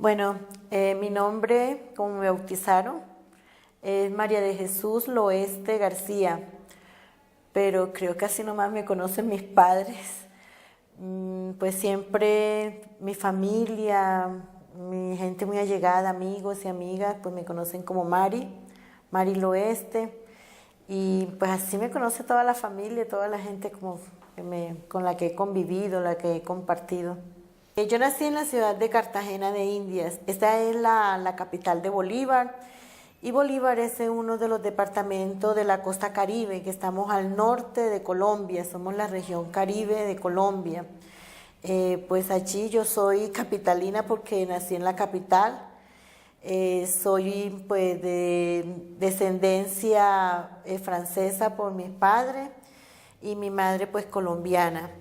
Bueno, mi nombre, como me bautizaron, es María de Jesús Loeste García, pero creo que así nomás me conocen mis padres. Pues siempre mi familia, mi gente muy allegada, amigos y amigas, pues me conocen como Mari Loeste. Y pues así me conoce toda la familia, toda la gente como con la que he convivido, la que he compartido. Yo nací en la ciudad de Cartagena de Indias. Esta es la capital de Bolívar. Y Bolívar es uno de los departamentos de la costa Caribe, que estamos al norte de Colombia, somos la región Caribe de Colombia. Pues allí yo soy capitalina porque nací en la capital. Soy pues de descendencia francesa por mis padres y mi madre pues colombiana.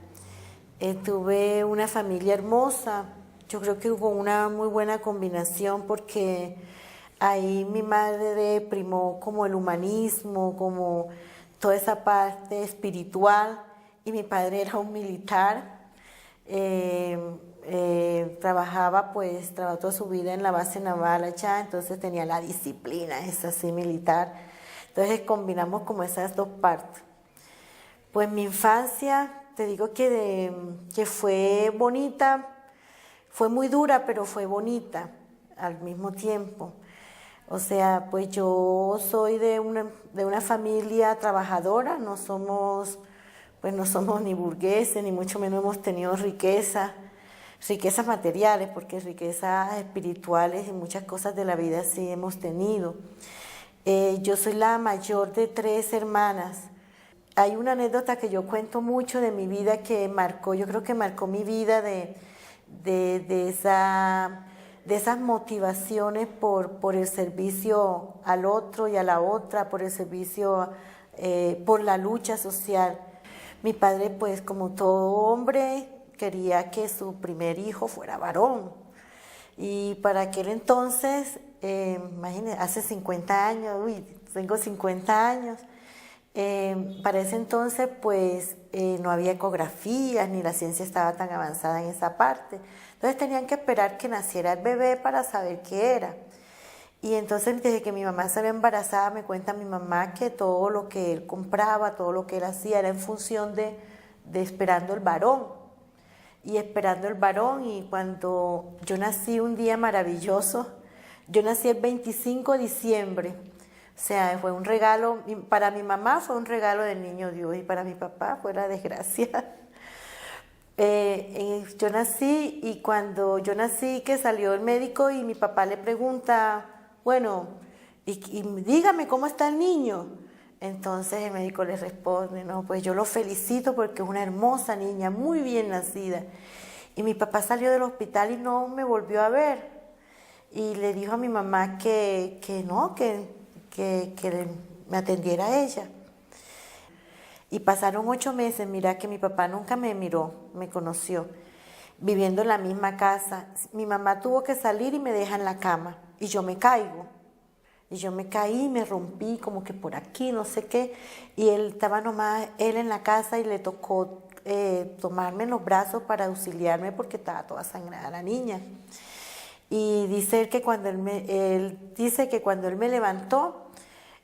Tuve una familia hermosa, yo creo que hubo una muy buena combinación porque ahí mi madre primó como el humanismo, como toda esa parte espiritual y mi padre era un militar. Trabajó toda su vida en la base naval allá, entonces tenía la disciplina, es así militar. Entonces combinamos como esas dos partes. Pues mi infancia, te digo que fue bonita, fue muy dura, pero fue bonita al mismo tiempo. O sea, pues yo soy de una familia trabajadora, pues no somos ni burgueses, ni mucho menos hemos tenido riquezas materiales, porque riquezas espirituales y muchas cosas de la vida sí hemos tenido. Yo soy la mayor de 3 hermanas. Hay una anécdota que yo cuento mucho de mi vida que marcó, yo creo que marcó mi vida de esas motivaciones por el servicio al otro y a la otra, por el servicio, por la lucha social. Mi padre, pues como todo hombre, quería que su primer hijo fuera varón. Y para aquel entonces, imagínense, hace 50 años, tengo 50 años, para ese entonces pues no había ecografías ni la ciencia estaba tan avanzada en esa parte. Entonces tenían que esperar que naciera el bebé para saber qué era. Y entonces desde que mi mamá salió embarazada me cuenta mi mamá que todo lo que él compraba, todo lo que él hacía era en función de esperando el varón. Y esperando el varón y cuando yo nací un día maravilloso, yo nací el 25 de diciembre. O sea, fue un regalo, para mi mamá fue un regalo del niño Dios y para mi papá fue la desgracia. Yo nací y cuando yo nací que salió el médico y mi papá le pregunta, bueno, y dígame cómo está el niño. Entonces el médico le responde, no, pues yo lo felicito porque es una hermosa niña, muy bien nacida. Y mi papá salió del hospital y no me volvió a ver. Y le dijo a mi mamá que me atendiera a ella. Y pasaron 8 meses, mira que mi papá nunca me miró, me conoció, viviendo en la misma casa. Mi mamá tuvo que salir y me deja en la cama y yo me caigo. Y yo me caí, me rompí como que por aquí, no sé qué. Y él estaba nomás, él en la casa y le tocó tomarme en los brazos para auxiliarme porque estaba toda sangrada la niña. Y dice él que dice que cuando él me levantó,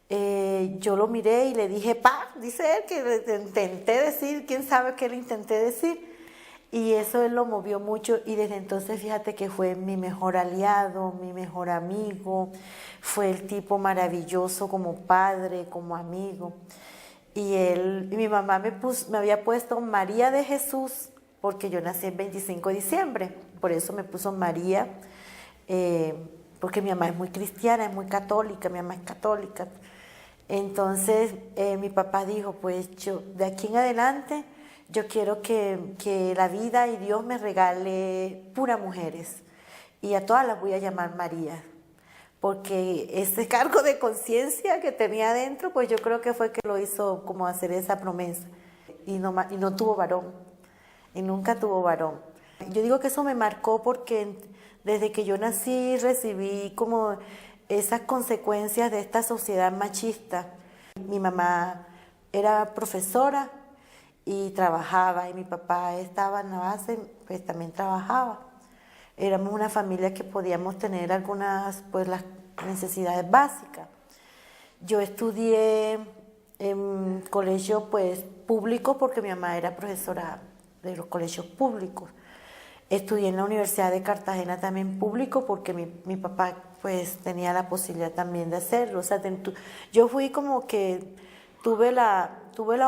yo lo miré y le dije, pa, dice él que le intenté decir, quién sabe qué le intenté decir. Y eso él lo movió mucho y desde entonces fíjate que fue mi mejor aliado, mi mejor amigo, fue el tipo maravilloso como padre, como amigo. Y mi mamá me había puesto María de Jesús porque yo nací el 25 de diciembre, por eso me puso María, porque mi mamá es muy cristiana, es muy católica, mi mamá es católica. Entonces mi papá dijo, pues yo de aquí en adelante yo quiero que la vida y Dios me regale puras mujeres y a todas las voy a llamar María, porque ese cargo de conciencia que tenía adentro, pues yo creo que fue que lo hizo como hacer esa promesa y no tuvo varón y nunca tuvo varón. Yo digo que eso me marcó porque desde que yo nací recibí como esas consecuencias de esta sociedad machista. Mi mamá era profesora y trabajaba y mi papá estaba en la base, pues también trabajaba. éramos una familia que podíamos tener algunas, pues las necesidades básicas. Yo estudié en colegio pues público porque mi mamá era profesora de los colegios públicos. Estudié en la Universidad de Cartagena también público porque mi papá pues tenía la posibilidad también de hacerlo. O sea, yo fui como que tuve la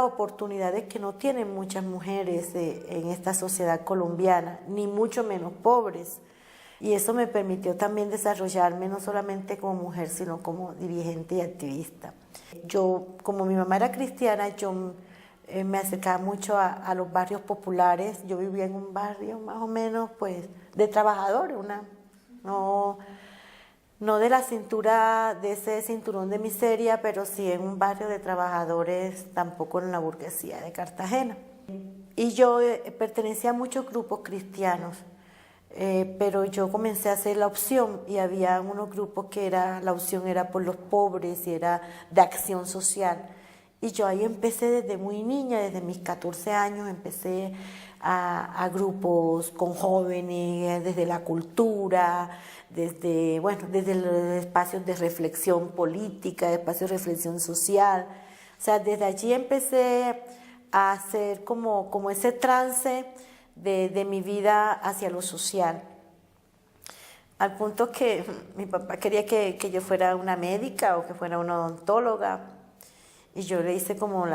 oportunidad de que no tienen muchas mujeres en esta sociedad colombiana, ni mucho menos pobres. Y eso me permitió también desarrollarme no solamente como mujer, sino como dirigente y activista. Yo, como mi mamá era cristiana, yo me acercaba mucho a los barrios populares. Yo vivía en un barrio más o menos pues de trabajadores, no de la cintura, de ese cinturón de miseria, pero sí en un barrio de trabajadores, tampoco en la burguesía de Cartagena. Y yo pertenecía a muchos grupos cristianos, pero yo comencé a hacer la opción y había unos grupos que la opción era por los pobres y era de acción social. Y yo ahí empecé desde muy niña, desde mis 14 años, empecé a grupos con jóvenes, desde la cultura, desde los espacios de reflexión política, espacios de reflexión social. O sea, desde allí empecé a hacer como ese trance de mi vida hacia lo social. Al punto que mi papá quería que yo fuera una médica o que fuera una odontóloga. Y yo le hice como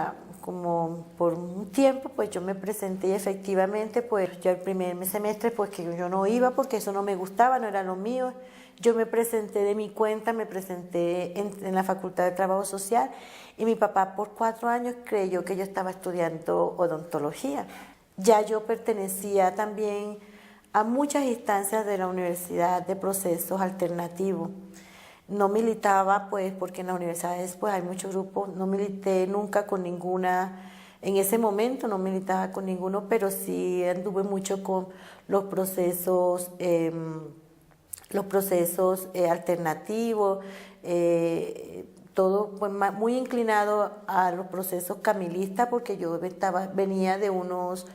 por un tiempo, pues yo me presenté y efectivamente, pues ya el primer semestre, pues que yo no iba porque eso no me gustaba, no era lo mío. Yo me presenté de mi cuenta, me presenté en la Facultad de Trabajo Social y mi papá por 4 años creyó que yo estaba estudiando odontología. Ya yo pertenecía también a muchas instancias de la universidad de procesos alternativos. No militaba, pues, porque en las universidades pues hay muchos grupos, no milité nunca con ninguna, en ese momento no militaba con ninguno, pero sí anduve mucho con los procesos alternativos, todo pues, muy inclinado a los procesos camilistas, porque yo venía de unos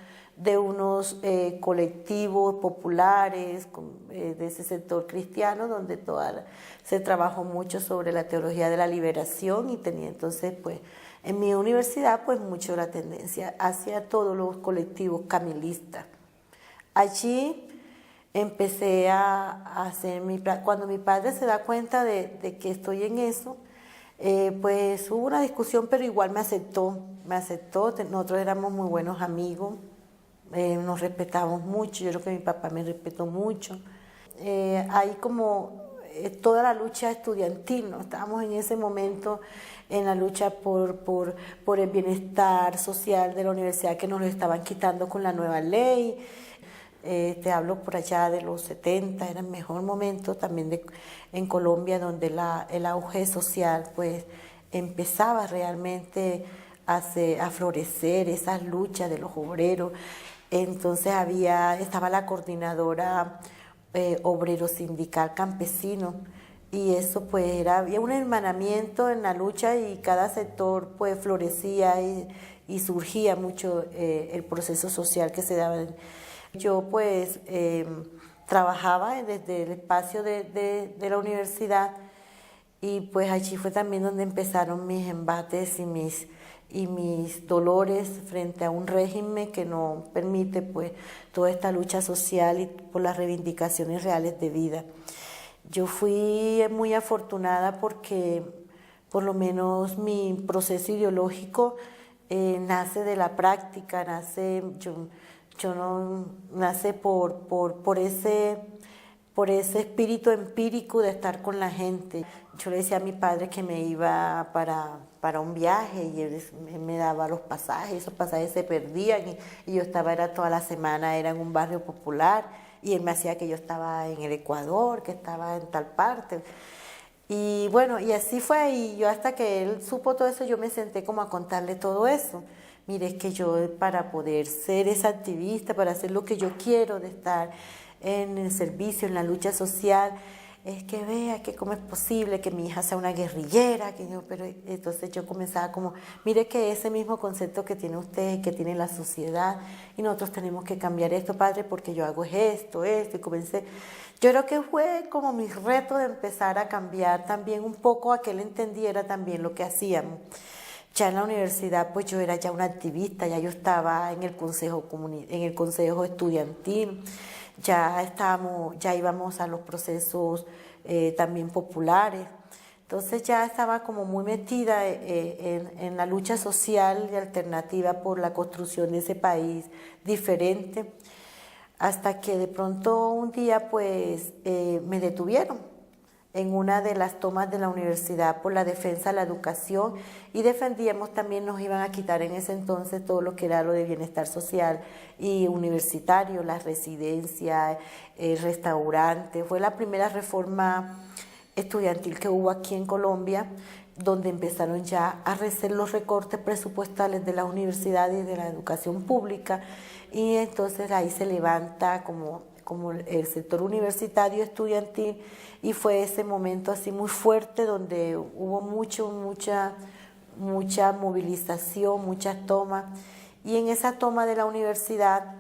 colectivos populares de ese sector cristiano donde se trabajó mucho sobre la teología de la liberación y tenía entonces pues en mi universidad pues mucho la tendencia hacia todos los colectivos camilistas. Allí empecé a hacer cuando mi padre se da cuenta de que estoy en eso, pues hubo una discusión, pero igual me aceptó, nosotros éramos muy buenos amigos. Nos respetamos mucho, yo creo que mi papá me respetó mucho. Hay como toda la lucha estudiantil, ¿no? Estábamos en ese momento en la lucha por el bienestar social de la universidad que nos lo estaban quitando con la nueva ley. Te hablo por allá de los 70, era el mejor momento también en Colombia donde el auge social pues empezaba realmente a florecer esas luchas de los obreros. Entonces estaba la coordinadora obrero sindical campesino y eso pues había un hermanamiento en la lucha y cada sector pues florecía y surgía mucho el proceso social que se daba. Yo pues trabajaba desde el espacio de la universidad y pues allí fue también donde empezaron mis embates y mis dolores frente a un régimen que no permite pues toda esta lucha social y por las reivindicaciones reales de vida. Yo fui muy afortunada porque por lo menos mi proceso ideológico nace de la práctica, nace por ese espíritu empírico de estar con la gente. Yo le decía a mi padre que me iba para un viaje y él me daba los pasajes, esos pasajes se perdían y yo era toda la semana en un barrio popular y él me hacía que yo estaba en el Ecuador, que estaba en tal parte. Y bueno, y así fue, y yo hasta que él supo todo eso, yo me senté como a contarle todo eso. Mire, es que yo para poder ser esa activista, para hacer lo que yo quiero, de estar en el servicio, en la lucha social, es que vea que cómo es posible que mi hija sea una guerrillera, pero entonces yo comenzaba como, mire que ese mismo concepto que tiene usted, que tiene la sociedad, y nosotros tenemos que cambiar esto, padre, porque yo hago esto, y comencé. Yo creo que fue como mi reto de empezar a cambiar también un poco a que él entendiera también lo que hacíamos. Ya en la universidad, pues yo era ya una activista, ya yo estaba en el consejo estudiantil, ya íbamos a los procesos también populares. Entonces ya estaba como muy metida en la lucha social y alternativa por la construcción de ese país diferente, hasta que de pronto un día pues me detuvieron en una de las tomas de la universidad por la defensa de la educación, y defendíamos también, nos iban a quitar en ese entonces todo lo que era lo de bienestar social y universitario, las residencias, el restaurante. Fue la primera reforma estudiantil que hubo aquí en Colombia, donde empezaron ya a hacer los recortes presupuestales de las universidades y de la educación pública, y entonces ahí se levanta como el sector universitario estudiantil, y fue ese momento así muy fuerte donde hubo mucha movilización, muchas tomas, y en esa toma de la universidad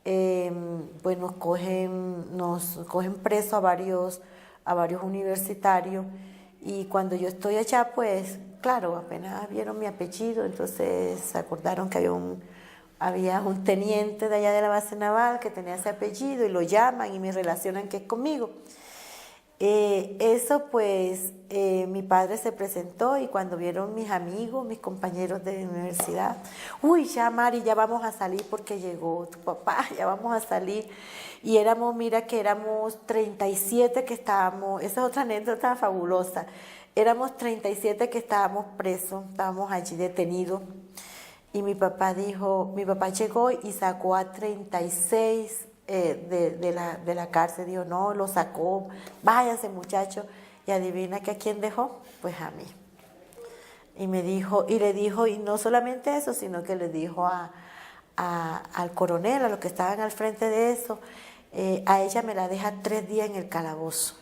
pues nos cogen preso a varios universitarios, y cuando yo estoy allá pues claro, apenas vieron mi apellido, entonces se acordaron que había un teniente de allá de la base naval que tenía ese apellido, y lo llaman y me relacionan que es conmigo. Eso pues mi padre se presentó, y cuando vieron mis amigos, mis compañeros de universidad, uy, ya Mari, ya vamos a salir porque llegó tu papá, ya vamos a salir. Y mira que éramos 37 que estábamos, esa es otra anécdota fabulosa, éramos 37 que estábamos presos, estábamos allí detenidos. Y mi papá llegó y sacó a 36 de la cárcel. Dijo, no, lo sacó, váyanse muchachos. Y adivina que a quién dejó, pues a mí. Y le dijo, y no solamente eso, sino que le dijo al coronel, a los que estaban al frente de eso, a ella me la deja 3 días en el calabozo.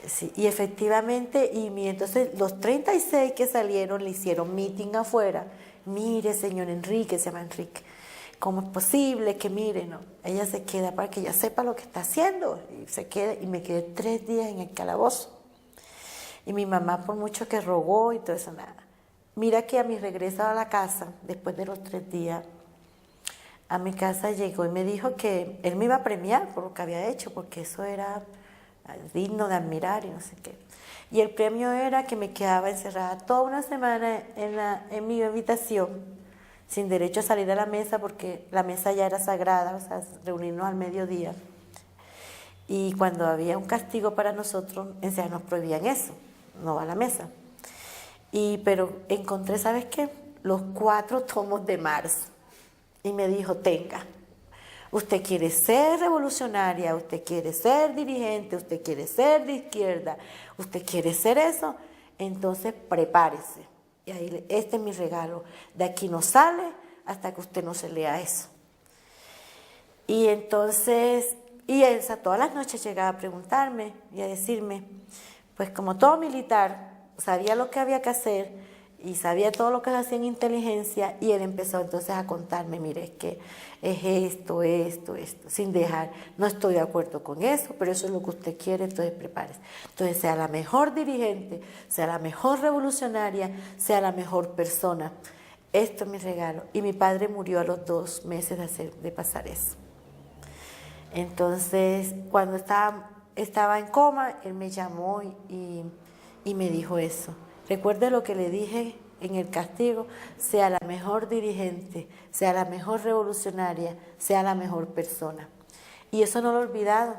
Sí, y efectivamente, entonces los 36 que salieron le hicieron meeting afuera. Mire, señor Enrique, se llama Enrique, ¿cómo es posible que mire? No, ella se queda para que ella sepa lo que está haciendo, y se queda, y me quedé 3 días en el calabozo. Y mi mamá, por mucho que rogó y todo eso, nada. Mira que a mi regreso a la casa, después de los 3 días, a mi casa llegó y me dijo que él me iba a premiar por lo que había hecho, porque eso era digno de admirar y no sé qué. Y el premio era que me quedaba encerrada toda una semana en mi habitación, sin derecho a salir a la mesa, porque la mesa ya era sagrada, o sea, reunirnos al mediodía. Y cuando había un castigo para nosotros, enseguida nos prohibían eso, no va a la mesa. Pero encontré, ¿sabes qué? Los 4 tomos de Marx. Y me dijo, tenga. Usted quiere ser revolucionaria, usted quiere ser dirigente, usted quiere ser de izquierda, usted quiere ser eso, entonces prepárese. Y ahí, este es mi regalo. De aquí no sale hasta que usted no se lea eso. Y entonces, Elsa todas las noches llegaba a preguntarme y a decirme, pues como todo militar, sabía lo que había que hacer y sabía todo lo que se hacía en inteligencia, y él empezó entonces a contarme, mire, es que es esto, sin dejar, no estoy de acuerdo con eso, pero eso es lo que usted quiere, entonces prepárese. Entonces sea la mejor dirigente, sea la mejor revolucionaria, sea la mejor persona. Esto es mi regalo. Y mi padre murió a los 2 meses de pasar eso. Entonces, cuando estaba en coma, él me llamó y me dijo eso. Recuerde lo que le dije en el castigo, sea la mejor dirigente, sea la mejor revolucionaria, sea la mejor persona. Y eso no lo he olvidado.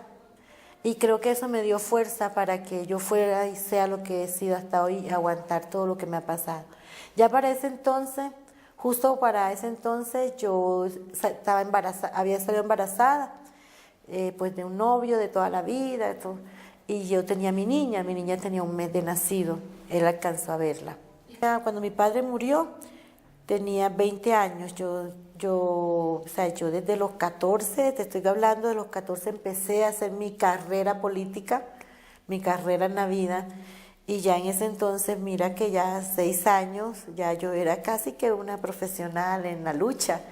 Y creo que eso me dio fuerza para que yo fuera y sea lo que he sido hasta hoy, aguantar todo lo que me ha pasado. Ya para ese entonces, justo para ese entonces, yo estaba embarazada, había salido embarazada, pues de un novio de toda la vida, y yo tenía mi niña tenía 1 mes de nacido, él alcanzó a verla. Cuando mi padre murió, tenía 20 años, yo desde los 14, te estoy hablando de los 14, empecé a hacer mi carrera política, mi carrera en la vida. Y ya en ese entonces, mira que ya 6 años, ya yo era casi que una profesional en la lucha.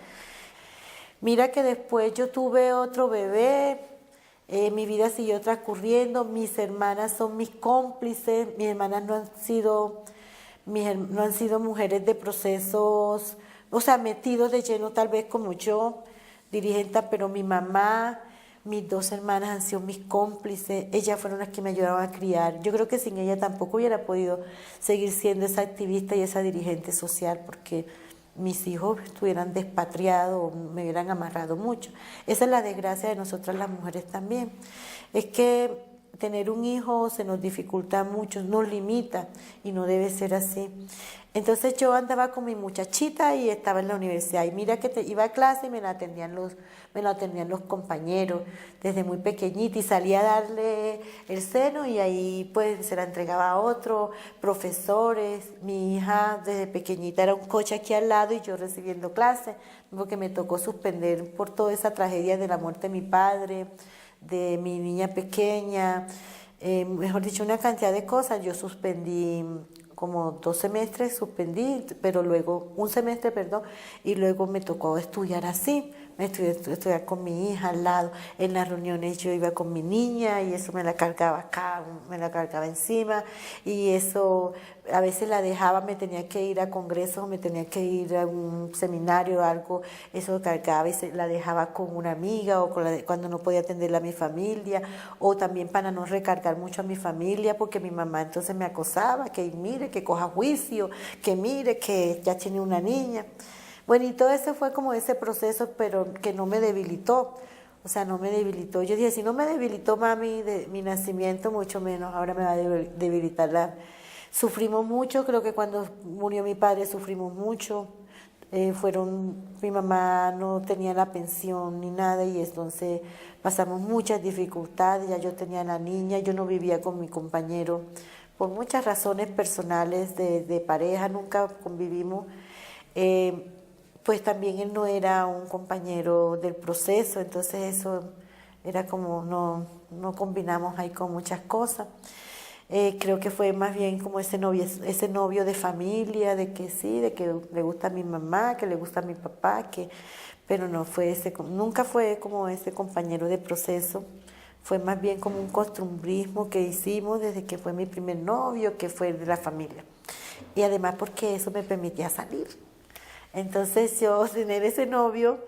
Mira que después yo tuve otro bebé, mi vida siguió transcurriendo, mis hermanas son mis cómplices, mis hermanas no han sido mujeres de procesos, o sea, metidos de lleno tal vez como yo, dirigente, pero mi mamá, mis dos hermanas han sido mis cómplices, ellas fueron las que me ayudaron a criar. Yo creo que sin ella tampoco hubiera podido seguir siendo esa activista y esa dirigente social, porque mis hijos estuvieran despatriados, me hubieran amarrado mucho. Esa es la desgracia de nosotras las mujeres también. Es que tener un hijo se nos dificulta mucho, nos limita y no debe ser así. Entonces yo andaba con mi muchachita y estaba en la universidad y mira que iba a clase y me la atendían los compañeros desde muy pequeñita y salía a darle el seno y ahí pues se la entregaba a otros profesores. Mi hija desde pequeñita era un coche aquí al lado y yo recibiendo clases porque me tocó suspender por toda esa tragedia de la muerte de mi padre, de mi niña pequeña, mejor dicho, una cantidad de cosas. Yo suspendí como 2 semestres, pero luego, un semestre, perdón, y luego me tocó estudiar así, estudiar con mi hija al lado. En las reuniones yo iba con mi niña y eso me la cargaba acá, me la cargaba encima y eso a veces la dejaba, me tenía que ir a congresos, me tenía que ir a un seminario o algo, eso cargaba y la dejaba con una amiga o cuando no podía atenderla a mi familia, o también para no recargar mucho a mi familia porque mi mamá entonces me acosaba, que mire, que coja juicio, que mire, que ya tiene una niña. Bueno, y todo eso fue como ese proceso, pero que no me debilitó. O sea, no me debilitó. Yo dije, si no me debilitó mami de mi nacimiento, mucho menos ahora me va a debilitar la... Sufrimos mucho, creo que cuando murió mi padre sufrimos mucho. Mi mamá no tenía la pensión ni nada y entonces pasamos muchas dificultades. Ya yo tenía la niña, yo no vivía con mi compañero por muchas razones personales de pareja, nunca convivimos. Pues también él no era un compañero del proceso, entonces eso era como no combinamos ahí con muchas cosas. Creo que fue más bien como ese novio de familia, de que sí, de que le gusta a mi mamá, que le gusta a mi papá, pero no fue nunca fue como ese compañero de proceso. Fue más bien como un costumbrismo que hicimos desde que fue mi primer novio, que fue de la familia. Y además porque eso me permitía salir. Entonces yo tener ese novio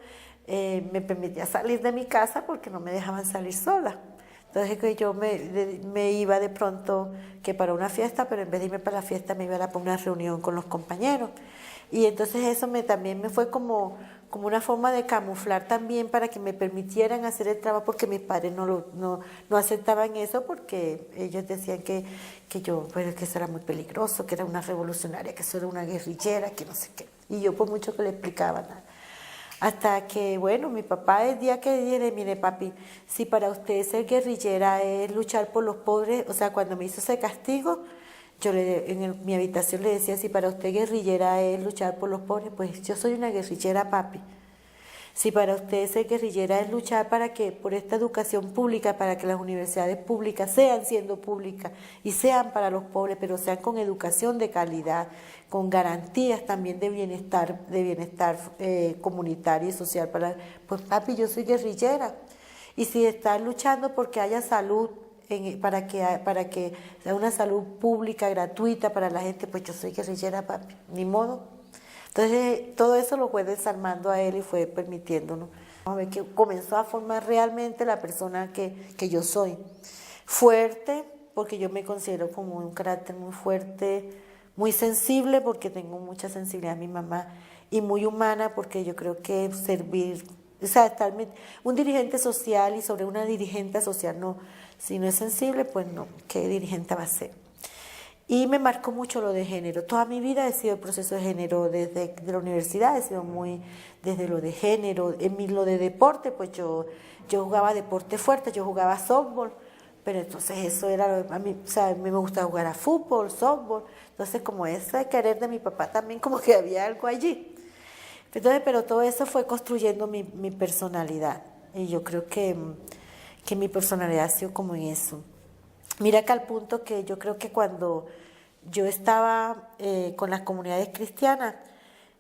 me permitía salir de mi casa porque no me dejaban salir sola. Entonces que yo me iba de pronto que para una fiesta, pero en vez de irme para la fiesta me iba para una reunión con los compañeros. Y entonces eso también me fue como una forma de camuflar también para que me permitieran hacer el trabajo, porque mis padres no aceptaban eso porque ellos decían que yo, pues, que eso era muy peligroso, que era una revolucionaria, que eso era una guerrillera, que no sé qué. Y yo por mucho que le explicaba nada. Hasta que, bueno, mi papá el día que dije, mire papi, si para usted ser guerrillera es luchar por los pobres, o sea, cuando me hizo ese castigo, yo mi habitación le decía, si para usted guerrillera es luchar por los pobres, pues yo soy una guerrillera, papi. Si para usted ser guerrillera es luchar por esta educación pública, para que las universidades públicas sean siendo públicas y sean para los pobres, pero sean con educación de calidad, con garantías también de bienestar comunitario y social, pues papi, yo soy guerrillera. Y si está luchando porque haya salud, para que sea una salud pública, gratuita para la gente, pues yo soy guerrillera, papi, ni modo. Entonces, todo eso lo fue desarmando a él y fue permitiéndonos. Vamos a ver que comenzó a formar realmente la persona que yo soy. Fuerte, porque yo me considero como un carácter muy fuerte, muy sensible, porque tengo mucha sensibilidad a mi mamá, y muy humana, porque yo creo que servir, o sea, un dirigente social y sobre una dirigente social, no, si no es sensible, pues no, ¿qué dirigente va a ser? Y me marcó mucho lo de género. Toda mi vida he sido el proceso de género desde la universidad, he sido muy desde lo de género. Lo de deporte, pues yo jugaba deporte fuerte, yo jugaba softball, pero entonces eso era, a mí, o sea, a mí me gustaba jugar a fútbol, softball. Entonces como ese querer de mi papá también como que había algo allí. Entonces, pero todo eso fue construyendo mi personalidad. Y yo creo que mi personalidad ha sido como en eso. Mira que al punto que yo creo que cuando yo estaba con las comunidades cristianas,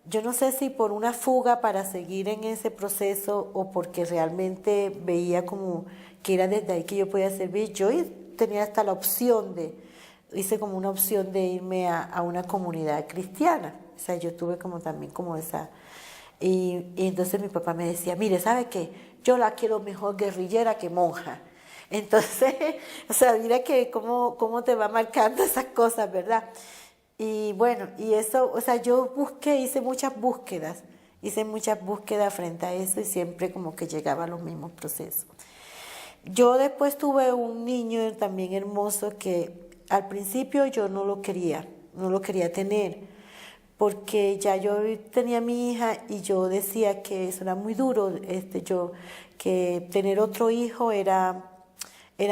yo no sé si por una fuga para seguir en ese proceso o porque realmente veía como que era desde ahí que yo podía servir, yo tenía hasta la opción hice como una opción de irme a una comunidad cristiana. O sea, yo tuve como también como esa. Y entonces mi papá me decía, mire, ¿sabe qué? Yo la quiero mejor guerrillera que monja. Entonces, o sea, mira que cómo te va marcando esas cosas, ¿verdad? Y bueno, y eso, o sea, yo hice muchas búsquedas frente a eso y siempre como que llegaba a los mismos procesos. Yo después tuve un niño también hermoso que al principio yo no lo quería tener, porque ya yo tenía mi hija y yo decía que eso era muy duro, que tener otro hijo era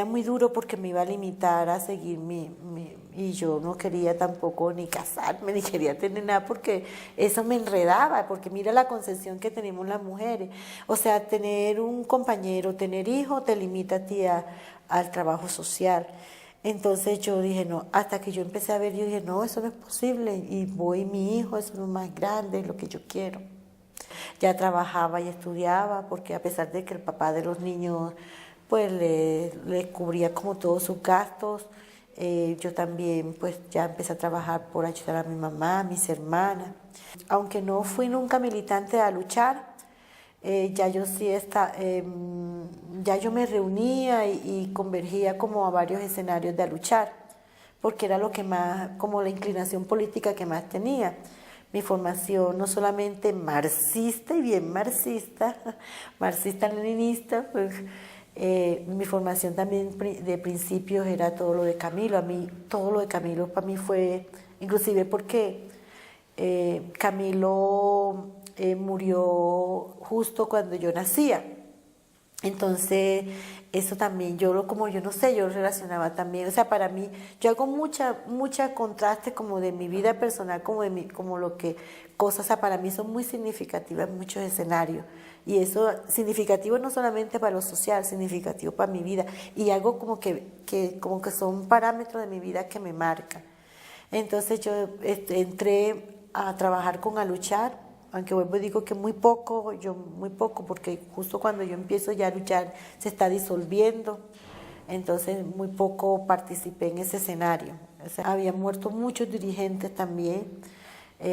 muy duro porque me iba a limitar a seguir y yo no quería tampoco ni casarme, ni quería tener nada porque eso me enredaba, porque mira la concepción que tenemos las mujeres. O sea, tener un compañero, tener hijo te limita a ti al trabajo social. Entonces yo dije, no, hasta que yo empecé a ver, yo dije, no, eso no es posible. Y mi hijo, eso es lo más grande, es lo que yo quiero. Ya trabajaba y estudiaba, porque a pesar de que el papá de los niños pues le cubría como todos sus gastos, yo también pues ya empecé a trabajar por ayudar a mi mamá, a mis hermanas. Aunque no fui nunca militante a luchar, ya yo sí ya yo me reunía y convergía como a varios escenarios de a luchar, porque era lo que más, como la inclinación política que más tenía. Mi formación no solamente marxista y bien marxista, marxista-leninista, pues, mi formación también de principios era todo lo de Camilo. A mí, todo lo de Camilo para mí fue, inclusive porque Camilo murió justo cuando yo nacía. Entonces, eso también, como yo no sé, yo lo relacionaba también, o sea, para mí, yo hago mucha contraste como de mi vida personal, como lo que, cosas, o sea, para mí son muy significativas en muchos escenarios. Y eso, significativo no solamente para lo social, significativo para mi vida. Y algo como que son parámetros de mi vida que me marcan. Entonces yo entré a trabajar a luchar, aunque vuelvo y digo que muy poco, porque justo cuando yo empiezo ya a luchar se está disolviendo, entonces muy poco participé en ese escenario. O sea, habían muerto muchos dirigentes también,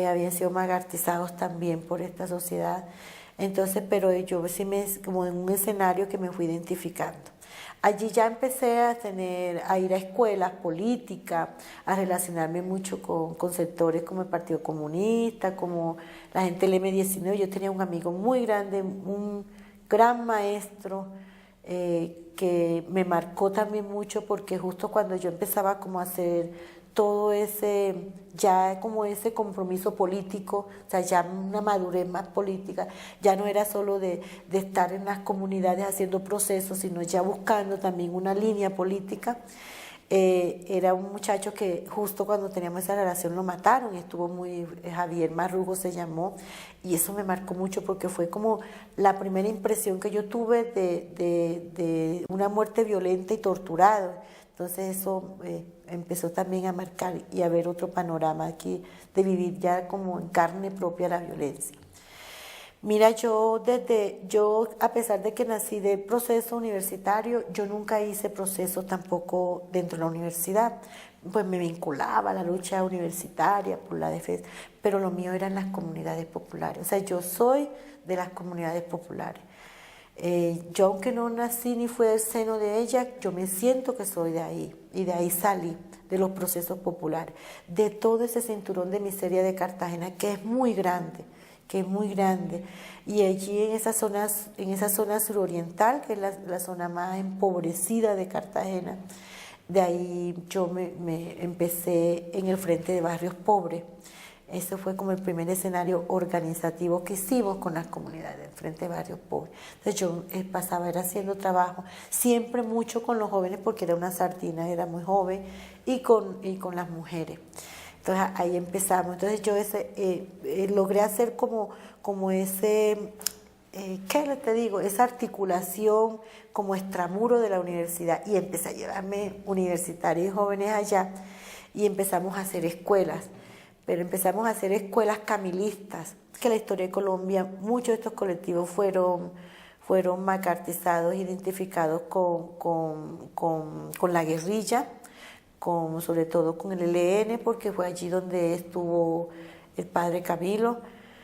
habían sido magartizados también por esta sociedad, entonces, pero yo sí como en un escenario que me fui identificando. Allí ya empecé a ir a escuelas políticas, a relacionarme mucho con sectores como el Partido Comunista, como la gente del M19. Yo tenía un amigo muy grande, un gran maestro, que me marcó también mucho porque justo cuando yo empezaba como a hacer todo ya como ese compromiso político, o sea, ya una madurez más política, ya no era solo de estar en las comunidades haciendo procesos, sino ya buscando también una línea política. Era un muchacho que justo cuando teníamos esa relación lo mataron y estuvo Javier Marrugo se llamó, y eso me marcó mucho porque fue como la primera impresión que yo tuve de una muerte violenta y torturada. Entonces eso empezó también a marcar y a ver otro panorama aquí de vivir ya como en carne propia la violencia. Mira, yo a pesar de que nací de proceso universitario, yo nunca hice proceso tampoco dentro de la universidad. Pues me vinculaba a la lucha universitaria por la defensa, pero lo mío eran las comunidades populares. O sea, yo soy de las comunidades populares. Yo aunque no nací ni fui del seno de ella, yo me siento que soy de ahí y de ahí salí, de los procesos populares, de todo ese cinturón de miseria de Cartagena que es muy grande, y allí en esa zona suroriental, que es la zona más empobrecida de Cartagena, de ahí yo me empecé en el Frente de Barrios Pobres. Eso fue como el primer escenario organizativo que hicimos con las comunidades del Frente de Barrios Pobres. Entonces yo pasaba era haciendo trabajo, siempre mucho con los jóvenes porque era una sardina, era muy joven, y con las mujeres. Entonces ahí empezamos. Entonces yo logré hacer como ese ¿qué te digo? Esa articulación como extramuro de la universidad, y empecé a llevarme universitarios y jóvenes allá y empezamos a hacer escuelas, pero empezamos a hacer escuelas camilistas, que la historia de Colombia, muchos de estos colectivos fueron macartizados, identificados con la guerrilla, sobre todo con el ELN, porque fue allí donde estuvo el padre Camilo.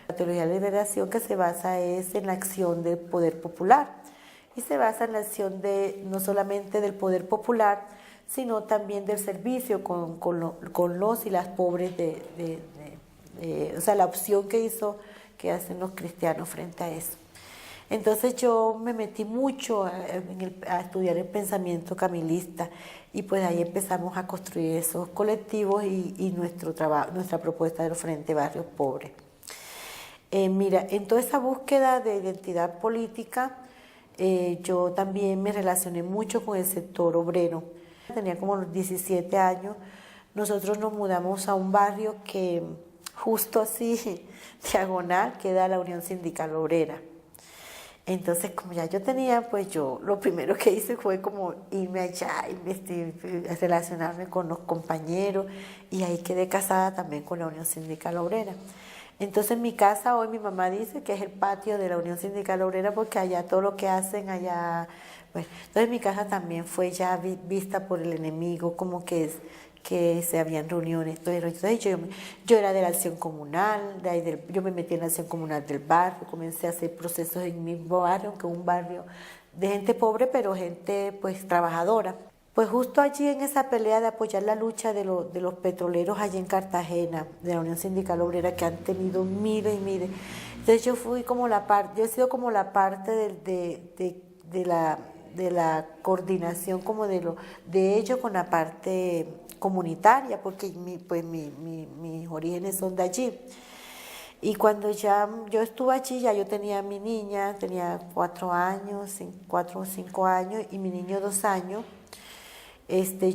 La teología de la liberación que se basa es en la acción del poder popular, y se basa en la acción no solamente del poder popular, sino también del servicio con los y las pobres, o sea, la opción que hacen los cristianos frente a eso. Entonces yo me metí mucho a estudiar el pensamiento camilista, y pues ahí empezamos a construir esos colectivos y nuestra propuesta del Frente Barrios Pobres. Mira, en toda esa búsqueda de identidad política, yo también me relacioné mucho con el sector obrero. Tenía como los 17 años, nosotros nos mudamos a un barrio que justo así, diagonal, queda la Unión Sindical Obrera. Entonces, como ya yo tenía, pues yo lo primero que hice fue como irme allá, relacionarme con los compañeros, y ahí quedé casada también con la Unión Sindical Obrera. Entonces mi casa hoy, mi mamá dice que es el patio de la Unión Sindical Obrera, porque allá todo lo que hacen allá, bueno, entonces mi casa también fue ya vista por el enemigo, como que se habían reuniones. Entonces yo era de la acción comunal, yo me metí en la acción comunal del barrio, comencé a hacer procesos en mi barrio, aunque un barrio de gente pobre, pero gente pues trabajadora. Pues justo allí en esa pelea de apoyar la lucha de los petroleros allí en Cartagena, de la Unión Sindical Obrera, que han tenido miles y miles. Entonces yo he sido como la parte de la coordinación como de ellos con la parte comunitaria, porque mis orígenes son de allí. Y cuando ya yo estuve allí, ya yo tenía mi niña, tenía 4 o 5 años, y mi niño 2 años.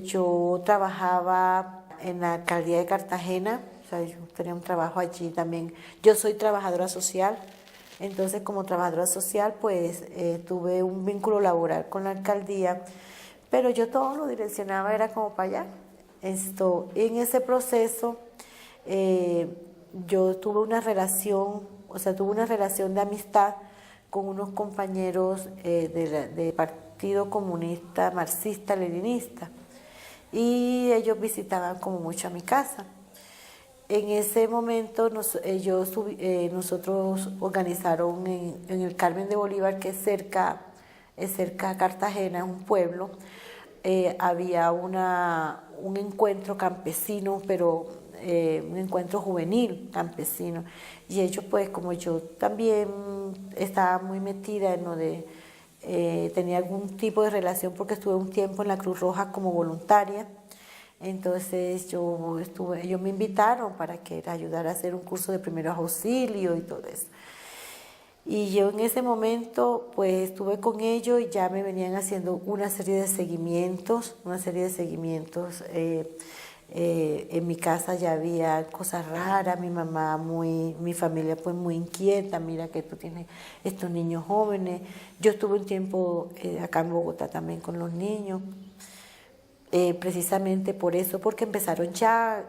Yo trabajaba en la alcaldía de Cartagena, o sea, yo tenía un trabajo allí también. Yo soy trabajadora social, entonces como trabajadora social pues tuve un vínculo laboral con la alcaldía, pero yo todo lo direccionaba era como para allá. En ese proceso yo tuve una relación de amistad con unos compañeros del Partido Comunista Marxista-Leninista, y ellos visitaban como mucho a mi casa. En ese momento nosotros organizaron en el Carmen de Bolívar, que es cerca a Cartagena, un pueblo, había un encuentro campesino, pero un encuentro juvenil campesino, y ellos pues como yo también estaba muy metida en lo de tenía algún tipo de relación porque estuve un tiempo en la Cruz Roja como voluntaria. Entonces ellos me invitaron para que ayudara a hacer un curso de primeros auxilios y todo eso. Y yo en ese momento pues estuve con ellos, y ya me venían haciendo una serie de seguimientos. En mi casa ya había cosas raras, mi familia pues muy inquieta, mira que tú tienes estos niños jóvenes. Yo estuve un tiempo acá en Bogotá también con los niños, precisamente por eso, porque empezaron ya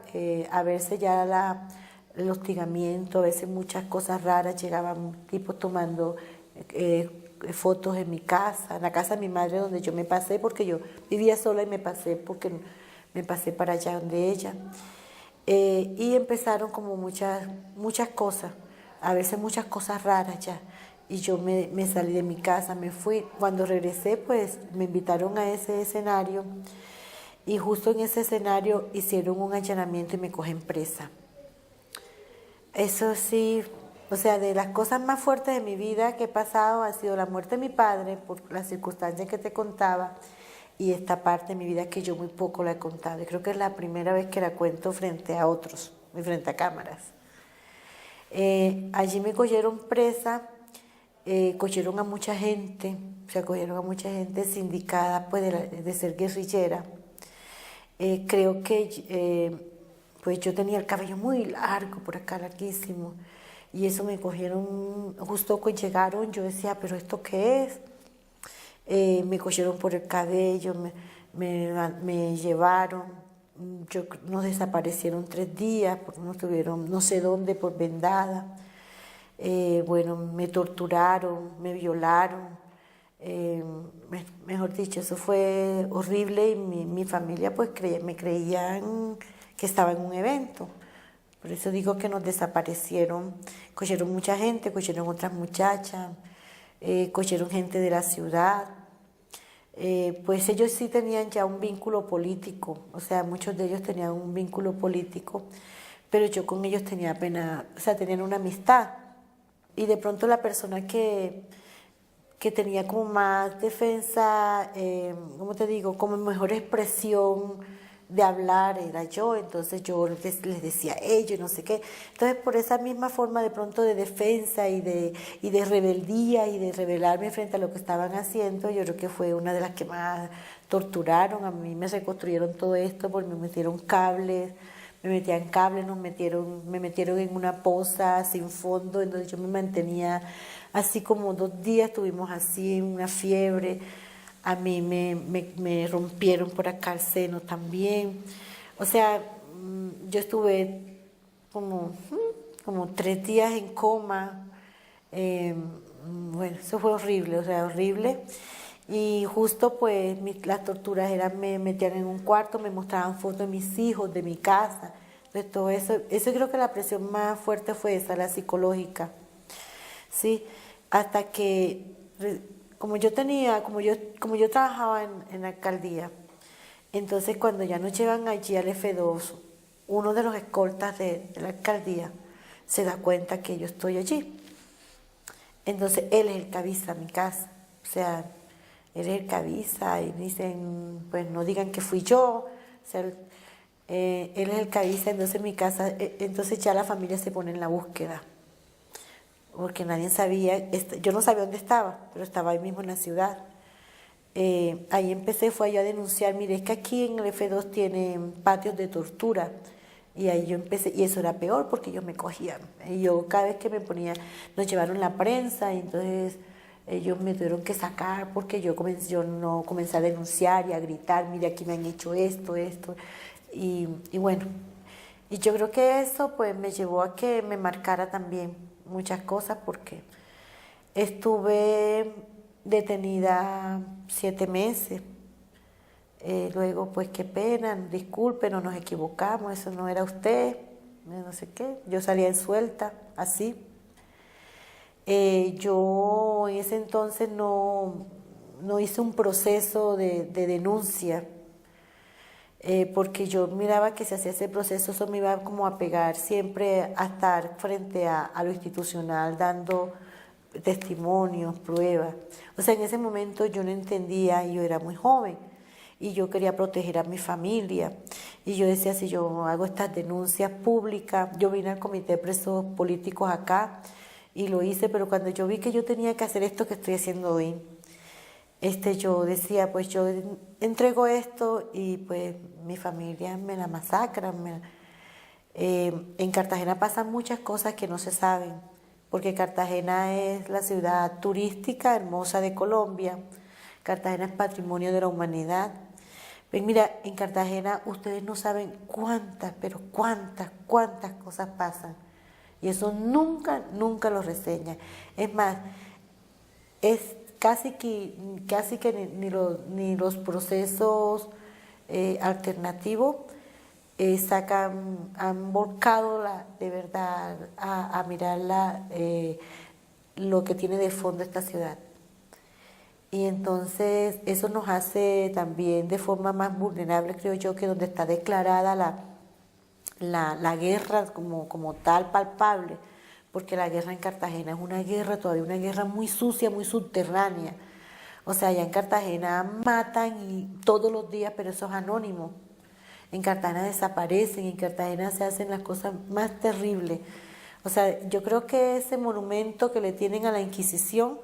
a verse ya el hostigamiento, a veces muchas cosas raras, llegaban tipos tomando fotos en mi casa, en la casa de mi madre, donde yo me pasé, porque yo vivía sola y me pasé para allá donde ella. Y empezaron como muchas cosas, a veces muchas cosas raras ya. Y yo me salí de mi casa, me fui. Cuando regresé, pues me invitaron a ese escenario, y justo en ese escenario hicieron un allanamiento y me cogen presa. Eso sí, o sea, de las cosas más fuertes de mi vida que he pasado ha sido la muerte de mi padre, por las circunstancias que te contaba, y esta parte de mi vida que yo muy poco la he contado. Y creo que es la primera vez que la cuento frente a otros, frente a cámaras. Allí me cogieron presa, cogieron a mucha gente, sindicada pues de ser guerrillera. Creo que pues yo tenía el cabello muy largo por acá, larguísimo, y eso me cogieron, justo cuando llegaron, yo decía, pero ¿esto qué es? Me cogieron por el cabello, me llevaron, nos desaparecieron 3 días, porque nos tuvieron no sé dónde por vendada. Bueno, me torturaron, me violaron, mejor dicho, eso fue horrible y mi familia pues me creían que estaba en un evento. Por eso digo que nos desaparecieron, cogieron mucha gente, cogieron otras muchachas, cogieron gente de la ciudad. Pues ellos sí tenían ya un vínculo político, o sea, muchos de ellos tenían un vínculo político, pero yo con ellos tenía apenas, o sea, tenían una amistad. Y de pronto la persona que tenía como más defensa, ¿cómo te digo? Como mejor expresión de hablar era yo, entonces yo les decía ellos, no sé qué. Entonces por esa misma forma de pronto de defensa y de rebeldía y de rebelarme frente a lo que estaban haciendo, yo creo que fue una de las que más torturaron. A mí me reconstruyeron todo esto porque me metieron cables, me metían cables, me metieron en una poza sin fondo, entonces yo me mantenía así como 2 días, estuvimos así en una fiebre. A mí me rompieron por acá el seno también. O sea, yo estuve como 3 días en coma. Bueno, eso fue horrible, o sea, horrible. Y justo pues las torturas eran, me metían en un cuarto, me mostraban fotos de mis hijos, de mi casa. Entonces todo eso creo que la presión más fuerte fue esa, la psicológica. Sí, hasta que como yo trabajaba en la alcaldía, entonces cuando ya nos llevan allí al F2, uno de los escoltas de la alcaldía se da cuenta que yo estoy allí. Entonces él es el que avisa a mi casa, o sea, él es el que avisa y dicen, pues no digan que fui yo, o sea, él es el que avisa, entonces mi casa, entonces ya la familia se pone en la búsqueda, porque nadie sabía, yo no sabía dónde estaba, pero estaba ahí mismo en la ciudad. Ahí fue yo a denunciar, mire, es que aquí en el F2 tienen patios de tortura. Y ahí yo empecé, y eso era peor porque ellos me cogían. Y yo cada vez que me ponía, nos llevaron la prensa, y entonces ellos me tuvieron que sacar porque yo no comencé a denunciar y a gritar, mire, aquí me han hecho esto. Y bueno, y yo creo que eso pues me llevó a que me marcara también muchas cosas porque estuve detenida 7 meses. Luego, pues qué pena, disculpe, no nos equivocamos, eso no era usted, no sé qué. Yo salía en suelta, así. Yo en ese entonces no hice un proceso de denuncia, porque yo miraba que si hacía ese proceso, eso me iba como a pegar siempre a estar frente a lo institucional, dando testimonios, pruebas. O sea, en ese momento yo no entendía, yo era muy joven y yo quería proteger a mi familia. Y yo decía, si yo hago estas denuncias públicas, yo vine al Comité de Presos Políticos acá y lo hice, pero cuando yo vi que yo tenía que hacer esto que estoy haciendo hoy, yo decía, pues yo entrego esto y pues mi familia me la masacran. En Cartagena pasan muchas cosas que no se saben, porque Cartagena es la ciudad turística hermosa de Colombia. Cartagena es patrimonio de la humanidad. Pues mira, en Cartagena ustedes no saben cuántas, pero cuántas cosas pasan. Y eso nunca lo reseñan. Es más, es casi que ni los procesos alternativos han volcado de verdad a mirar lo que tiene de fondo esta ciudad. Y entonces eso nos hace también de forma más vulnerable, creo yo, que donde está declarada la guerra como tal, palpable, porque la guerra en Cartagena es una guerra, todavía una guerra muy sucia, muy subterránea. O sea, allá en Cartagena matan y todos los días, pero eso es anónimo. En Cartagena desaparecen, en Cartagena se hacen las cosas más terribles. O sea, yo creo que ese monumento que le tienen a la Inquisición,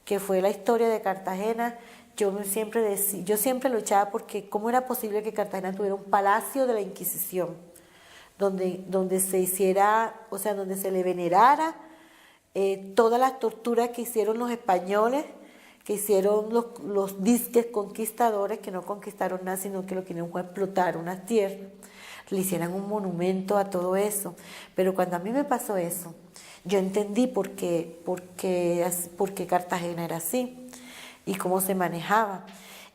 que fue la historia de Cartagena, yo siempre luchaba porque cómo era posible que Cartagena tuviera un palacio de la Inquisición, donde se hiciera, o sea, donde se le venerara todas las torturas que hicieron los españoles, que hicieron los disques conquistadores, que no conquistaron nada, sino que lo que querían fue explotar unas tierras, le hicieran un monumento a todo eso. Pero cuando a mí me pasó eso, yo entendí por qué Cartagena era así y cómo se manejaba.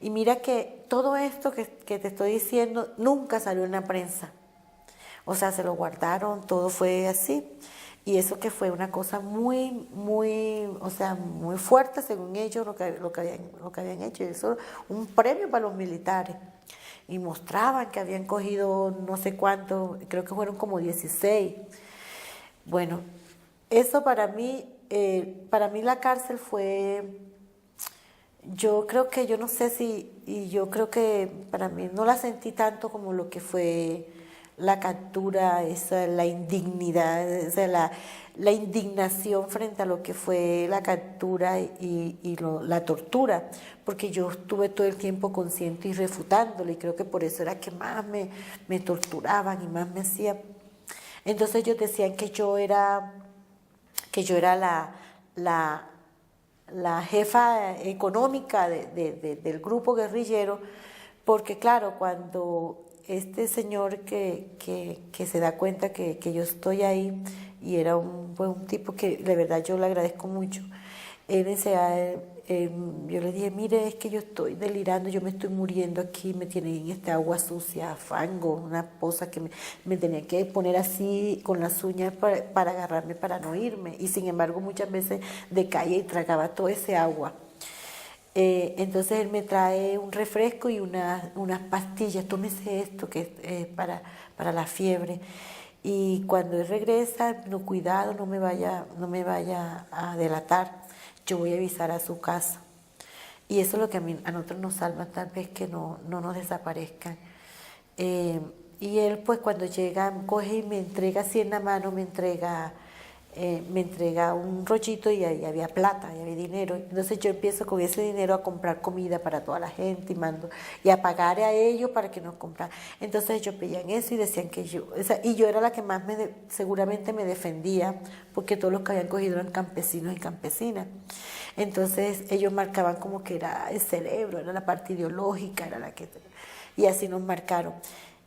Y mira que todo esto que te estoy diciendo nunca salió en la prensa. O sea, se lo guardaron, todo fue así. Y eso que fue una cosa muy, muy, o sea, muy fuerte según ellos lo que habían hecho. Eso, un premio para los militares. Y mostraban que habían cogido no sé cuánto, creo que fueron como 16. Bueno, eso para mí la cárcel fue, yo creo que, yo no sé si, y yo creo que para mí no la sentí tanto como lo que fue la captura, esa, la indignidad, o sea, la indignación frente a lo que fue la captura la tortura, porque yo estuve todo el tiempo consciente y refutándolo, y creo que por eso era que más me torturaban y más me hacían. Entonces ellos decían que yo era la jefa económica del grupo guerrillero, porque claro, cuando este señor que se da cuenta que yo estoy ahí, y era un tipo que de verdad yo le agradezco mucho, él decía, yo le dije, mire, es que yo estoy delirando, yo me estoy muriendo aquí, me tienen en esta agua sucia, fango, una poza que me tenía que poner así con las uñas para agarrarme, para no irme, y sin embargo muchas veces decaía y tragaba todo ese agua. Entonces él me trae un refresco y unas pastillas, tómese esto que es para la fiebre. Y cuando él regresa, no, cuidado, no me vaya a delatar, yo voy a avisar a su casa. Y eso es lo que a nosotros nos salva, tal vez que no nos desaparezcan. Y él pues cuando llega, coge y me entrega así en la mano, me entrega un rollito y ahí había plata, y había dinero. Entonces yo empiezo con ese dinero a comprar comida para toda la gente y a pagar a ellos para que nos compraran. Entonces ellos pedían eso y decían que y yo era la que más seguramente me defendía, porque todos los que habían cogido eran campesinos y campesinas. Entonces ellos marcaban como que era el cerebro, era la parte ideológica, era la que... Y así nos marcaron.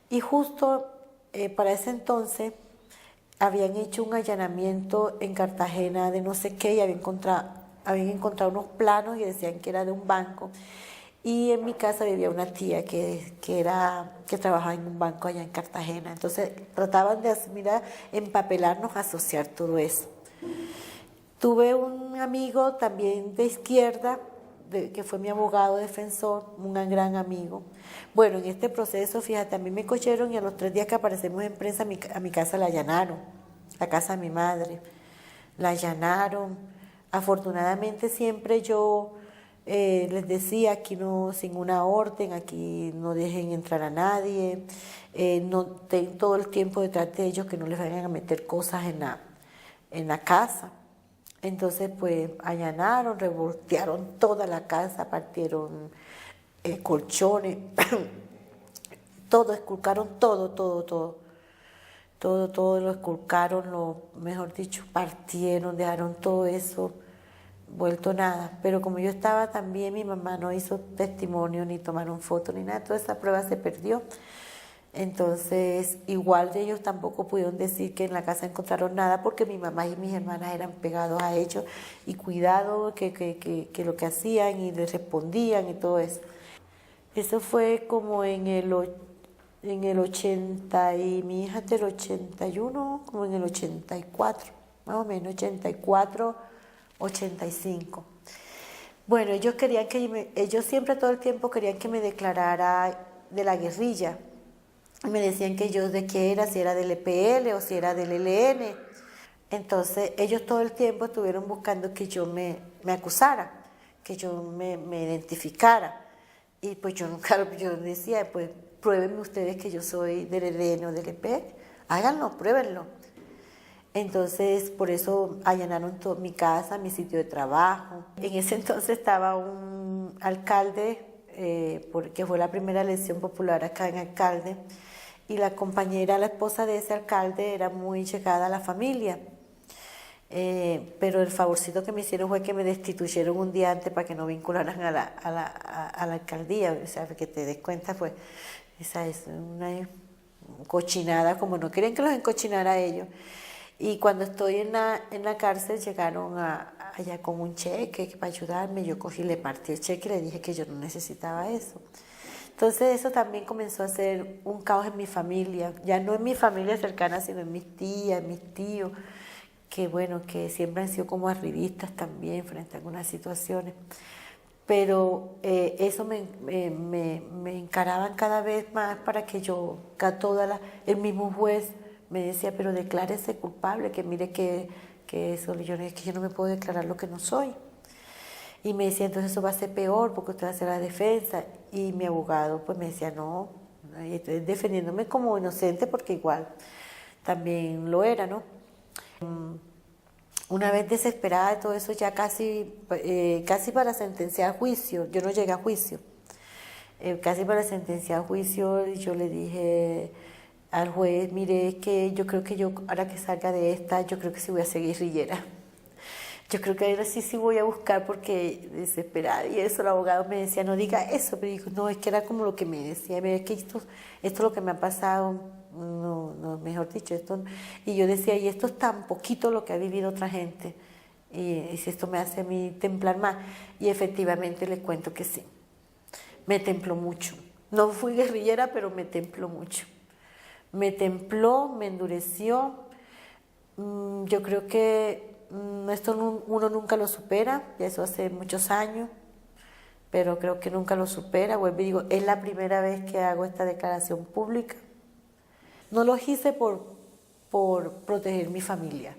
Y justo para ese entonces habían hecho un allanamiento en Cartagena de no sé qué y habían encontrado unos planos y decían que era de un banco. Y en mi casa vivía una tía que trabajaba en un banco allá en Cartagena. Entonces trataban de empapelarnos, asociar todo eso. Tuve un amigo también de izquierda, que fue mi abogado defensor, un gran amigo. Bueno, en este proceso, fíjate, a mí me cogieron y a los 3 días que aparecemos en prensa, a mi casa la allanaron, la casa de mi madre, la allanaron. Afortunadamente siempre yo les decía, aquí no, sin una orden, aquí no dejen entrar a nadie, no ten todo el tiempo detrás de ellos, que no les vayan a meter cosas en la casa. Entonces, pues, allanaron, revoltearon toda la casa, partieron colchones, todo, esculcaron todo lo esculcaron, mejor dicho, partieron, dejaron todo eso, vuelto nada. Pero como yo estaba también, mi mamá no hizo testimonio, ni tomaron fotos, ni nada, toda esa prueba se perdió. Entonces, igual de ellos tampoco pudieron decir que en la casa encontraron nada, porque mi mamá y mis hermanas eran pegados a ellos y cuidado que lo que hacían y les respondían y todo eso. Eso fue como en el 80, y mi hija es del 81, como en el 84, más o menos, 84, 85. Bueno, ellos siempre todo el tiempo querían que me declarara de la guerrilla. Me decían que yo de qué era, si era del EPL o si era del ELN. Entonces ellos todo el tiempo estuvieron buscando que yo me acusara, que yo me identificara. Y pues yo decía, pues pruébenme ustedes que yo soy del ELN o del EPL, háganlo, pruébenlo. Entonces por eso allanaron mi casa, mi sitio de trabajo. En ese entonces estaba un alcalde, porque fue la primera elección popular acá en alcalde, y la esposa de ese alcalde era muy llegada a la familia. pero el favorcito que me hicieron fue que me destituyeron un día antes para que no vincularan a la alcaldía, o sea, que te des cuenta, pues, esa es una cochinada, como no querían que los encochinara a ellos. Y cuando estoy en la cárcel llegaron allá con un cheque para ayudarme, yo cogí, le partí el cheque y le dije que yo no necesitaba eso. Entonces eso también comenzó a ser un caos en mi familia, ya no en mi familia cercana, sino en mis tías, mis tíos, que bueno, que siempre han sido como arribistas también frente a algunas situaciones. Pero eso me encaraban cada vez más para que yo, el mismo juez me decía, pero declárese culpable, que mire que eso, es que yo no me puedo declarar lo que no soy. Y me decía, entonces eso va a ser peor porque usted va a hacer la defensa. Y mi abogado pues me decía, no, y estoy defendiéndome como inocente porque igual también lo era, ¿no? Una vez desesperada de todo eso, ya casi para sentenciar a juicio, yo no llegué a juicio, casi para sentenciar a juicio, yo le dije al juez, mire, es que yo creo que yo, ahora que salga de esta, yo creo que sí voy a ser guerrillera. Yo creo que ahora sí voy a buscar porque desesperada. Y eso el abogado me decía, no diga eso. Pero digo, no, es que era como lo que me decía, es que esto es lo que me ha pasado, no, mejor dicho, esto. Y yo decía, y esto es tan poquito lo que ha vivido otra gente. Y si esto me hace a mí templar más. Y efectivamente le cuento que sí, me templó mucho. No fui guerrillera, pero me templó mucho. Me templó, me endureció. Yo creo que esto uno nunca lo supera, ya eso hace muchos años, pero creo que nunca lo supera. Vuelvo y digo, es la primera vez que hago esta declaración pública. No lo hice por proteger mi familia,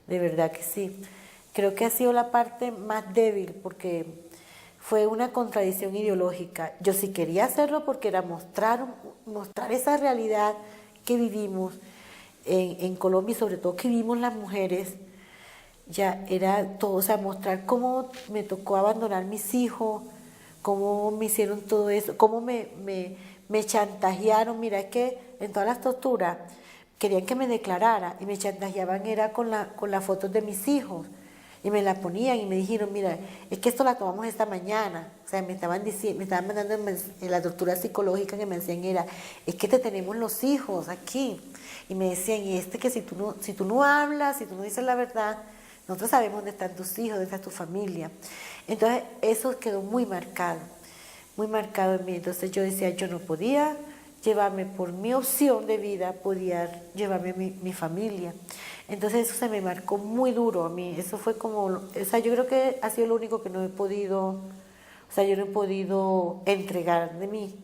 de verdad que sí. Creo que ha sido la parte más débil porque fue una contradicción ideológica. Yo sí quería hacerlo porque era mostrar esa realidad que vivimos en Colombia y sobre todo que vivimos las mujeres. Ya era todo, o sea, mostrar cómo me tocó abandonar mis hijos, cómo me hicieron todo eso, cómo me chantajearon. Mira, es que en todas las torturas querían que me declarara y me chantajeaban era con las fotos de mis hijos y me la ponían y me dijeron, mira, es que esto la tomamos esta mañana. O sea, me estaban mandando en la tortura psicológica que me decían era, es que te tenemos los hijos aquí. Y me decían, y que si tú no hablas, si tú no dices la verdad, nosotros sabemos dónde están tus hijos, dónde está tu familia. Entonces eso quedó muy marcado en mí. Entonces yo decía, yo no podía llevarme por mi opción de vida, podía llevarme mi familia. Entonces eso se me marcó muy duro a mí. Eso fue como, o sea, yo creo que ha sido lo único que no he podido, o sea, yo no he podido entregar de mí,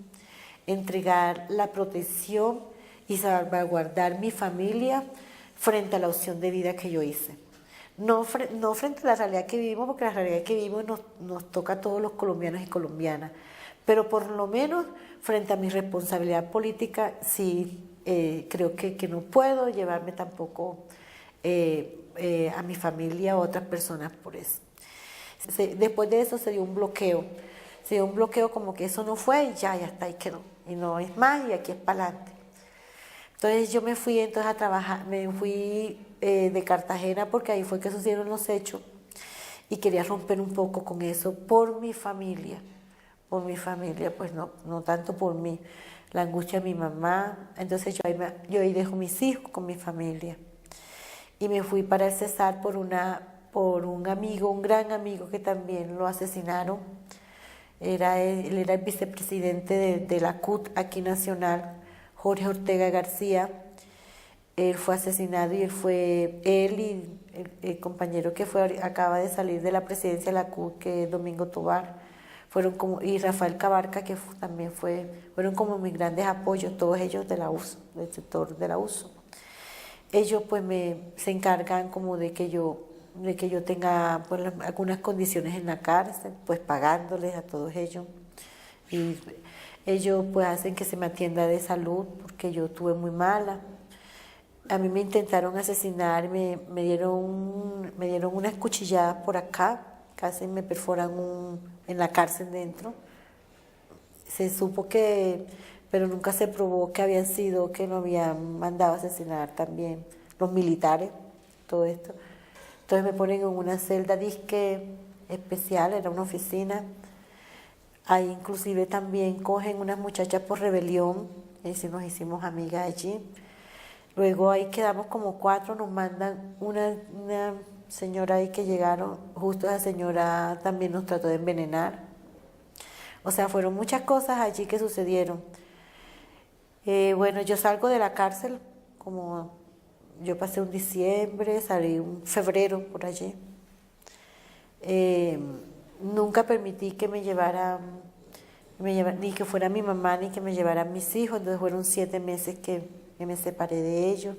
entregar la protección y salvaguardar mi familia frente a la opción de vida que yo hice. No frente a la realidad que vivimos, porque la realidad que vivimos nos toca a todos los colombianos y colombianas, pero por lo menos frente a mi responsabilidad política, sí creo que no puedo llevarme tampoco a mi familia o a otras personas por eso. Después de eso se dio un bloqueo como que eso no fue y ya está, y quedó, y no es más y aquí es para adelante. Entonces yo me fui a trabajar, de Cartagena porque ahí fue que sucedieron los hechos y quería romper un poco con eso por mi familia, pues no tanto por mí, la angustia de mi mamá. Entonces yo ahí dejo mis hijos con mi familia y me fui para el Cesar por un amigo, un gran amigo que también lo asesinaron. Él era el vicepresidente de la CUT aquí nacional, Jorge Ortega García. Él fue asesinado y él y el compañero que acaba de salir de la presidencia de la CUT, que es Domingo Tovar, y Rafael Cabarca, que también fueron como mis grandes apoyos, todos ellos de la USO, del sector de la USO. Ellos pues se encargan como de que yo tenga pues, algunas condiciones en la cárcel, pues pagándoles a todos ellos. Y ellos pues hacen que se me atienda de salud porque yo estuve muy mala. A mí me intentaron asesinar, me dieron unas cuchilladas por acá, casi me perforan en la cárcel dentro. Se supo pero nunca se probó que que lo habían mandado a asesinar también los militares, todo esto. Entonces me ponen en una celda disque especial, era una oficina. Ahí inclusive también cogen unas muchachas por rebelión, y si nos hicimos amigas allí. Luego ahí quedamos como 4, nos mandan una señora ahí que llegaron, justo esa señora también nos trató de envenenar. O sea, fueron muchas cosas allí que sucedieron. Bueno, yo salgo de la cárcel, como yo pasé un diciembre, salí un febrero por allí. Nunca permití que me llevara, ni que fuera mi mamá, ni que me llevaran mis hijos. Entonces fueron 7 meses que me separé de ellos.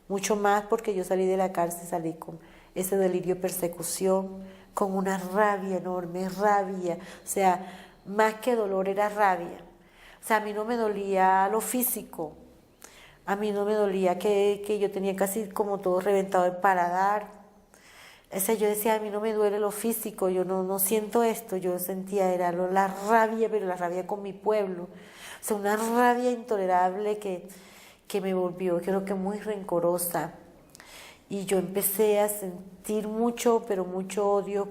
Mucho más porque yo salí de la cárcel, salí con ese delirio de persecución, con una rabia enorme, rabia. O sea, más que dolor era rabia. O sea, a mí no me dolía lo físico. A mí no me dolía que yo tenía casi como todo reventado el paladar. O sea, yo decía, a mí no me duele lo físico, yo no siento esto. Yo sentía, era la rabia, pero la rabia con mi pueblo. O sea, una rabia intolerable que me volvió, creo que muy rencorosa. Y yo empecé a sentir mucho, pero mucho odio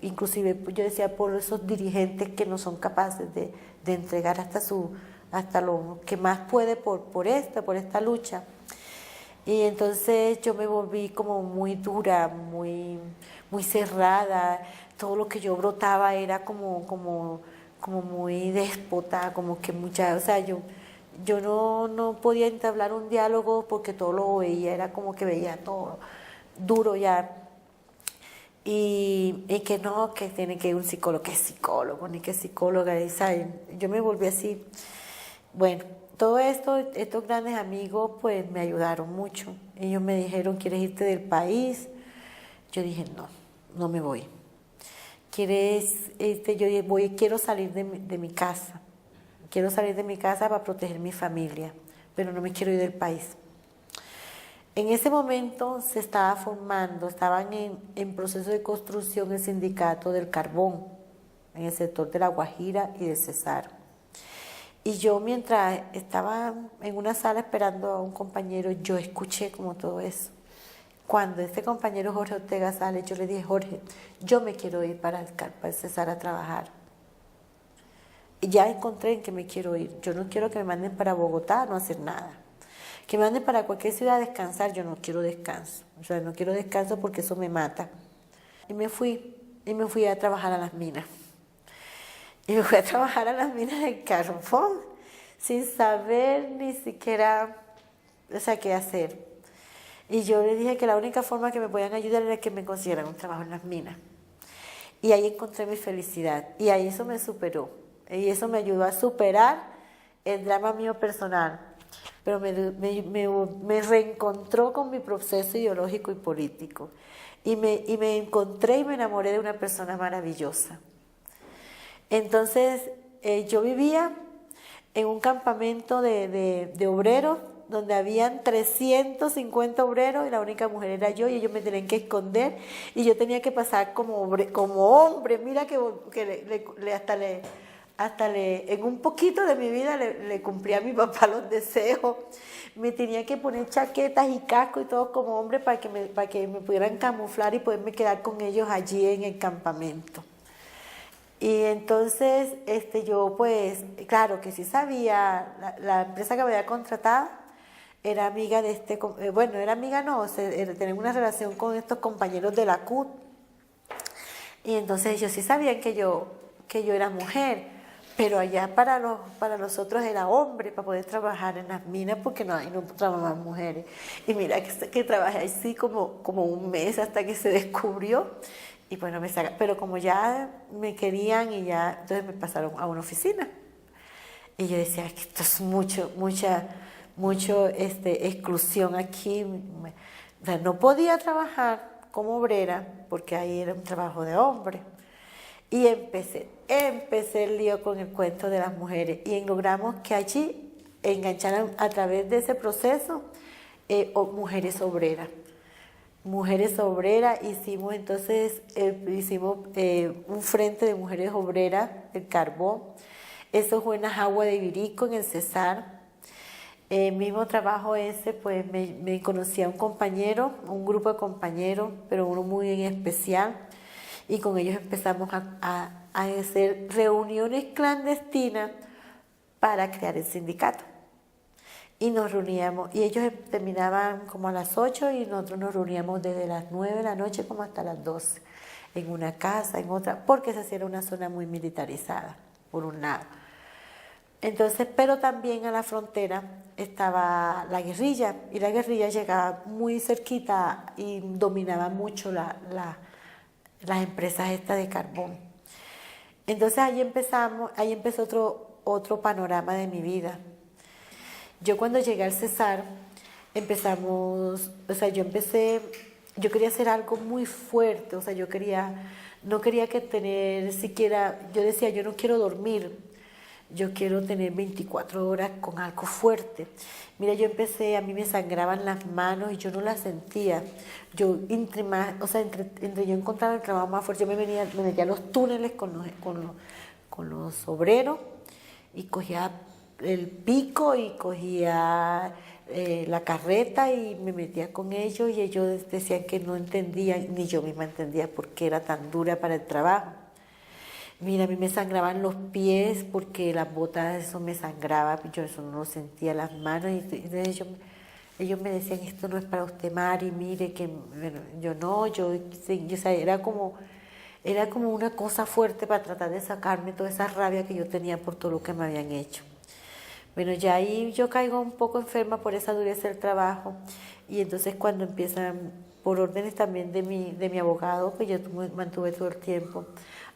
inclusive yo decía, por esos dirigentes que no son capaces de entregar hasta lo que más puede por esta lucha. Y entonces yo me volví como muy dura, muy cerrada. Todo lo que yo brotaba era como muy déspota, como que o sea, yo no podía entablar un diálogo porque todo lo veía, era como que veía todo duro ya. Y que no, que tiene que ir un psicólogo, que es psicólogo, ni que psicóloga, y ¿sabes? Yo me volví así. Bueno, todo esto, estos grandes amigos pues me ayudaron mucho. Ellos me dijeron, ¿quieres irte del país? Yo dije, no me voy. Quiero salir de mi casa. Quiero salir de mi casa para proteger mi familia, pero no me quiero ir del país. En ese momento se estaba formando, estaban en proceso de construcción el sindicato del carbón, en el sector de La Guajira y de Cesar. Y yo mientras estaba en una sala esperando a un compañero, yo escuché como todo eso. Cuando este compañero Jorge Ortega sale, yo le dije, Jorge, yo me quiero ir para el Cesar a trabajar. Ya encontré en que me quiero ir. Yo no quiero que me manden para Bogotá a no hacer nada. Que me manden para cualquier ciudad a descansar, yo no quiero descanso. O sea, no quiero descanso porque eso me mata. Y me fui a trabajar a las minas. Y me fui a trabajar a las minas de carbón, sin saber ni siquiera, o sea, qué hacer. Y yo le dije que la única forma que me podían ayudar era que me consiguieran un trabajo en las minas. Y ahí encontré mi felicidad. Y ahí eso me superó. Y eso me ayudó a superar el drama mío personal. Pero me reencontró con mi proceso ideológico y político. Y me encontré y me enamoré de una persona maravillosa. Entonces, yo vivía en un campamento de obreros donde habían 350 obreros y la única mujer era yo y ellos me tenían que esconder y yo tenía que pasar como hombre. Mira que en un poquito de mi vida le cumplía a mi papá los deseos. Me tenía que poner chaquetas y casco y todo como hombre para que me pudieran camuflar y poderme quedar con ellos allí en el campamento. Y entonces yo pues, claro que sí sabía, la empresa que me había contratado era amiga de era amiga no, tenía una relación con estos compañeros de la CUT. Y entonces ellos sí sabían que yo era mujer, pero allá para los otros era hombre, para poder trabajar en las minas, porque no trabajaban mujeres. Y mira que trabajé así como un mes hasta que se descubrió. Y bueno, pero como ya me querían y ya, entonces me pasaron a una oficina. Y yo decía, que esto es mucha exclusión aquí. O sea, no podía trabajar como obrera porque ahí era un trabajo de hombre. Y empecé el lío con el cuento de las mujeres y logramos que allí engancharan a través de ese proceso mujeres obreras. Mujeres obreras, hicimos un frente de mujeres obreras, el carbón. Eso fue en Ajagua de Ibirico, en el Cesar. El mismo trabajo ese, pues me conocí a un compañero, un grupo de compañeros, pero uno muy en especial, y con ellos empezamos a hacer reuniones clandestinas para crear el sindicato. Y nos reuníamos, y ellos terminaban como a las 8 y nosotros nos reuníamos desde las 9 de la noche como hasta las 12, en una casa, en otra, porque esa sí era una zona muy militarizada, por un lado. Entonces, pero también a la frontera estaba la guerrilla, y la guerrilla llegaba muy cerquita y dominaba mucho las empresas estas de carbón. Entonces ahí empezó otro panorama de mi vida. Yo cuando llegué al Cesar, yo quería hacer algo muy fuerte, o sea, no quería que tener siquiera, yo decía, yo no quiero dormir, yo quiero tener 24 horas con algo fuerte. Mira, a mí me sangraban las manos y yo no las sentía. Yo, entre yo encontraba el trabajo más fuerte, yo me metía a los túneles con los obreros y cogía el pico y cogía la carreta y me metía con ellos y ellos decían que no entendían, ni yo misma entendía por qué era tan dura para el trabajo. Mira, a mí me sangraban los pies porque las botas, eso me sangraba, yo eso no lo sentía, las manos, y entonces ellos me decían, esto no es para usted, Mari, mire, que bueno, yo no, o sea, era como una cosa fuerte para tratar de sacarme toda esa rabia que yo tenía por todo lo que me habían hecho. Bueno, ya ahí yo caigo un poco enferma por esa dureza del trabajo, y entonces cuando empiezan, por órdenes también de mi abogado, que yo mantuve todo el tiempo,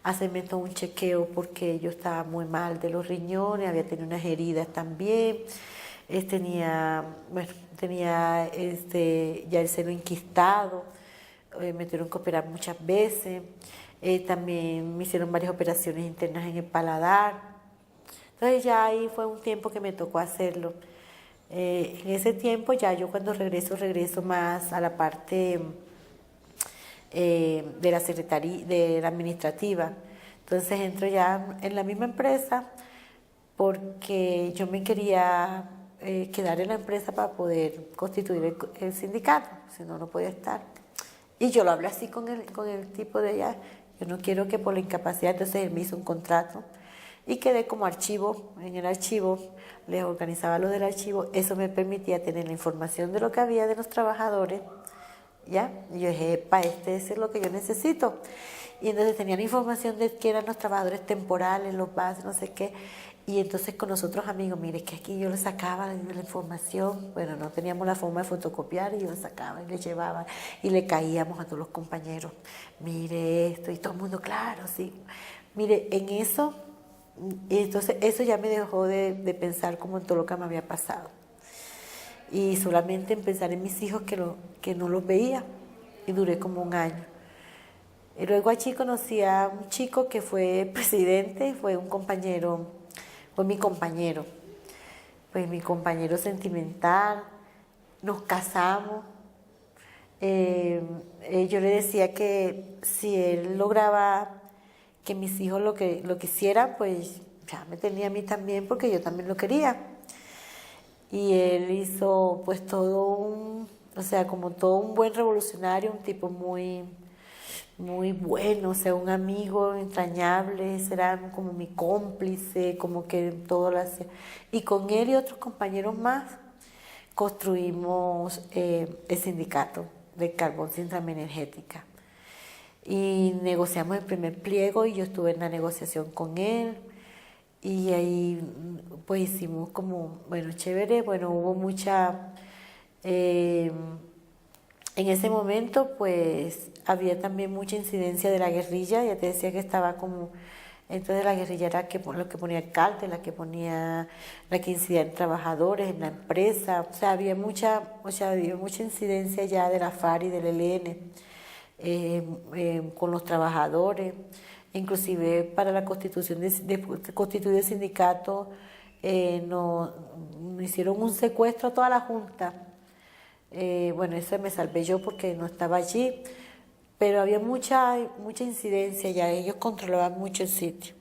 hacerme todo un chequeo porque yo estaba muy mal de los riñones, había tenido unas heridas también, tenía ya el seno enquistado, me tuvieron que operar muchas veces, también me hicieron varias operaciones internas en el paladar. Entonces ya ahí fue un tiempo que me tocó hacerlo. En ese tiempo ya yo cuando regreso más a la parte de la secretaría, de la administrativa. Entonces entro ya en la misma empresa porque yo me quería quedar en la empresa para poder constituir el sindicato, si no, no podía estar. Y yo lo hablé así con el tipo de allá, yo no quiero que por la incapacidad, entonces él me hizo un contrato y quedé como archivo, en el archivo, les organizaba lo del archivo, eso me permitía tener la información de lo que había de los trabajadores, ¿ya? Y yo dije, este es lo que yo necesito. Y entonces tenía la información de que eran los trabajadores temporales, los bases, no sé qué. Y entonces con nosotros amigos, mire, que aquí yo les sacaba la información. Bueno, no teníamos la forma de fotocopiar y yo les sacaba y les llevaba y le caíamos a todos los compañeros. Mire esto, y todo el mundo, claro, sí. Mire, en eso, y entonces eso ya me dejó de pensar como en todo lo que me había pasado. Y solamente en pensar en mis hijos que no los veía, y duré como un año. Y luego allí conocí a un chico que fue presidente, fue mi compañero, pues mi compañero sentimental, nos casamos. Yo le decía que si él lograba que mis hijos lo quisieran, pues ya me tenía a mí también porque yo también lo quería. Y él hizo pues como todo un buen revolucionario, un tipo muy, muy bueno, o sea, un amigo entrañable, era como mi cómplice, como que todo lo hacía. Y con él y otros compañeros más construimos el sindicato de carbón sin trama energética. Y negociamos el primer pliego y yo estuve en la negociación con él. Y ahí pues hicimos como, bueno, chévere, bueno, hubo en ese momento pues había también mucha incidencia de la guerrilla, ya te decía que estaba como, entonces la guerrilla era lo que ponía alcalde, la que incidía en trabajadores, en la empresa, o sea, había mucha incidencia ya de la FARC y del ELN con los trabajadores. Inclusive para la constitución de constituir el sindicato nos hicieron un secuestro a toda la junta. Bueno, eso me salvé yo porque no estaba allí, pero había mucha incidencia, ya ellos controlaban mucho el sitio.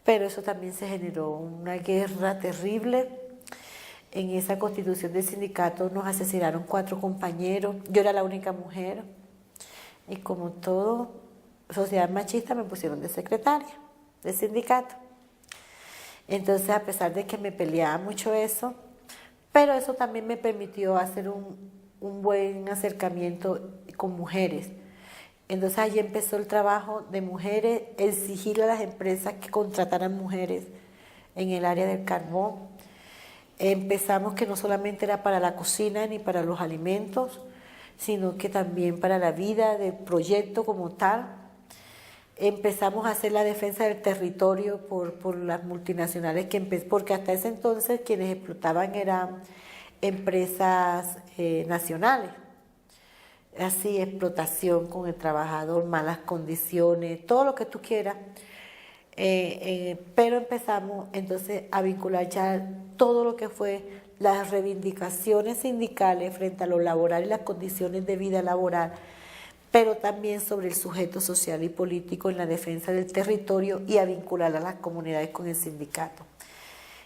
Pero eso también se generó una guerra terrible En esa constitución del sindicato nos asesinaron 4 compañeros, yo era la única mujer y como todo sociedad machista me pusieron de secretaria del sindicato. Entonces, a pesar de que me peleaba mucho eso, pero eso también me permitió hacer un buen acercamiento con mujeres. Entonces allí empezó el trabajo de mujeres, exigirle a las empresas que contrataran mujeres en el área del carbón. Empezamos que no solamente era para la cocina ni para los alimentos, sino que también para la vida del proyecto como tal. Empezamos a hacer la defensa del territorio por las multinacionales, porque hasta ese entonces quienes explotaban eran empresas nacionales. Así, explotación con el trabajador, malas condiciones, todo lo que tú quieras. Pero empezamos entonces a vincular ya todo lo que fue las reivindicaciones sindicales frente a lo laboral y las condiciones de vida laboral, pero también sobre el sujeto social y político en la defensa del territorio y a vincular a las comunidades con el sindicato.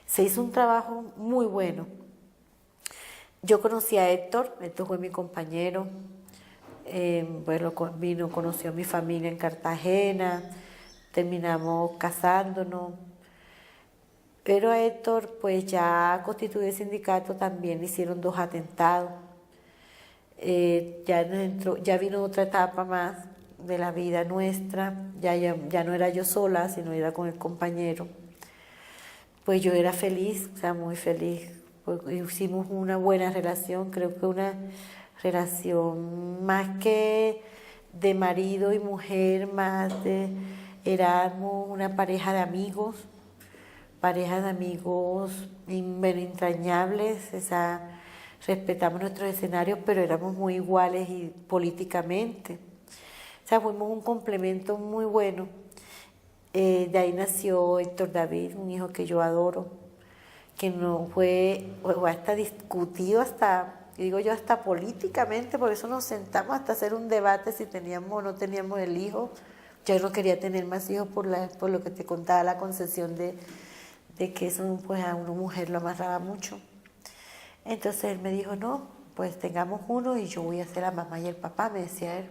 Se hizo un trabajo muy bueno. Yo conocí a Héctor fue mi compañero, conoció a mi familia en Cartagena, terminamos casándonos, pero a Héctor pues ya constituido el sindicato también le hicieron 2 atentados. Ya vino otra etapa más de la vida nuestra, ya no era yo sola, sino era con el compañero. Pues yo era feliz, o sea, muy feliz, pues hicimos una buena relación, creo que una relación más que de marido y mujer, éramos una pareja de amigos entrañables, respetamos nuestros escenarios, pero éramos muy iguales y políticamente. O sea, fuimos un complemento muy bueno. De ahí nació Héctor David, un hijo que yo adoro, que no fue hasta discutido, hasta políticamente, por eso nos sentamos hasta hacer un debate si teníamos o no teníamos el hijo. Yo no quería tener más hijos por lo que te contaba, la concepción de que eso pues a una mujer lo amarraba mucho. Entonces él me dijo, no, pues tengamos uno y yo voy a ser la mamá y el papá, me decía él.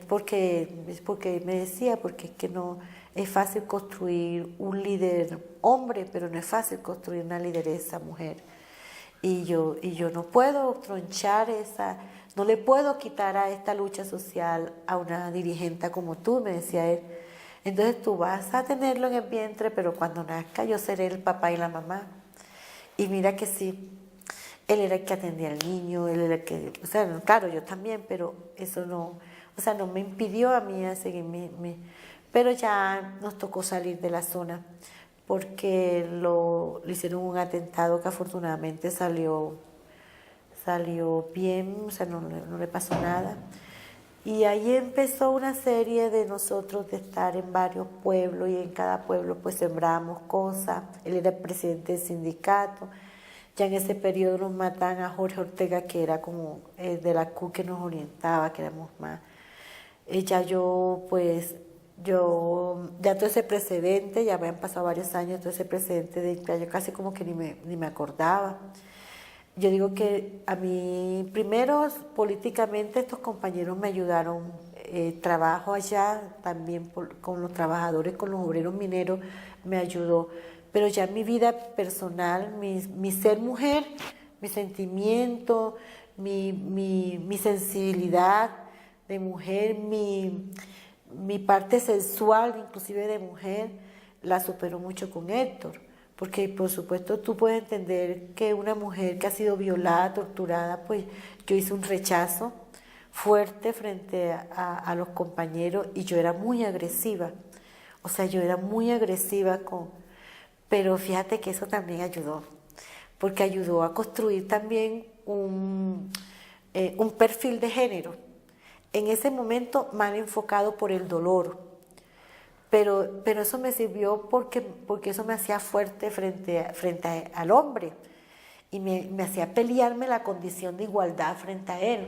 Porque me decía, porque es que no es fácil construir un líder hombre, pero no es fácil construir una lideresa mujer. Y yo no puedo tronchar no le puedo quitar a esta lucha social a una dirigente como tú, me decía él. Entonces tú vas a tenerlo en el vientre, pero cuando nazca yo seré el papá y la mamá. Y mira que sí, él era el que atendía al niño, él era el que, o sea, claro, yo también, pero eso no me impidió a mí a seguir pero ya nos tocó salir de la zona, porque le hicieron un atentado que afortunadamente salió bien, o sea, no le pasó nada. Y ahí empezó una serie de nosotros de estar en varios pueblos y en cada pueblo pues sembramos cosas. Él era el presidente del sindicato. Ya en ese periodo nos matan a Jorge Ortega, que era como de la CUT que nos orientaba, que éramos más. Ya todo ese precedente, ya me han pasado varios años, todo ese precedente yo casi como que ni me acordaba. Yo digo que a mí, primero, políticamente estos compañeros me ayudaron, trabajo allá también con los trabajadores, con los obreros mineros, me ayudó. Pero ya mi vida personal, mi ser mujer, mi sentimiento, mi sensibilidad de mujer, mi parte sensual, inclusive de mujer, la superó mucho con Héctor. Porque, por supuesto, tú puedes entender que una mujer que ha sido violada, torturada, pues yo hice un rechazo fuerte frente a los compañeros y yo era muy agresiva. O sea, yo era muy agresiva pero fíjate que eso también ayudó, porque ayudó a construir también un perfil de género. En ese momento mal enfocado por el dolor. Pero eso me sirvió porque eso me hacía fuerte frente al hombre y me hacía pelearme la condición de igualdad frente a él,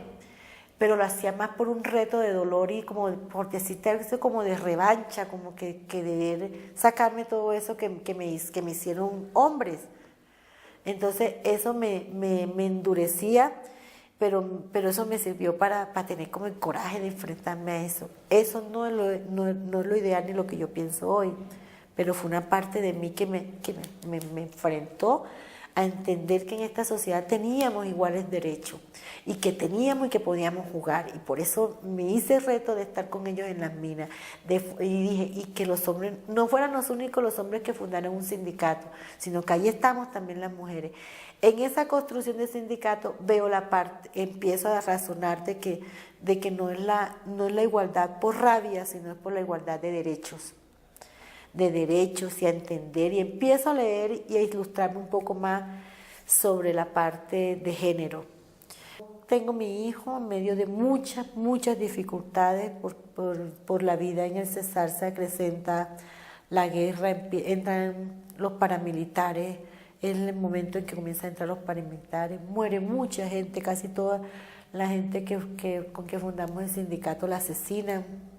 pero lo hacía más por un reto de dolor y como por decirte algo como de revancha, como que de sacarme todo eso que me hicieron hombres. Entonces eso me endurecía, pero eso me sirvió para tener como el coraje de enfrentarme a eso. Eso no es lo ideal ni lo que yo pienso hoy, pero fue una parte de mí que me enfrentó a entender que en esta sociedad teníamos iguales derechos y que teníamos y que podíamos jugar, y por eso me hice el reto de estar con ellos en las minas y dije, y que los hombres no fueran los únicos los hombres que fundaron un sindicato, sino que ahí estamos también las mujeres. En esa construcción de sindicato veo la parte, empiezo a razonar de que no es la igualdad por rabia, sino es por la igualdad de derechos y a entender, y empiezo a leer y a ilustrarme un poco más sobre la parte de género. Tengo mi hijo en medio de muchas dificultades por la vida. En el Cesar se acrecenta la guerra, entran los paramilitares, es el momento en que comienzan a entrar los paramilitares, muere mucha gente, casi toda la gente con que fundamos el sindicato la asesinan.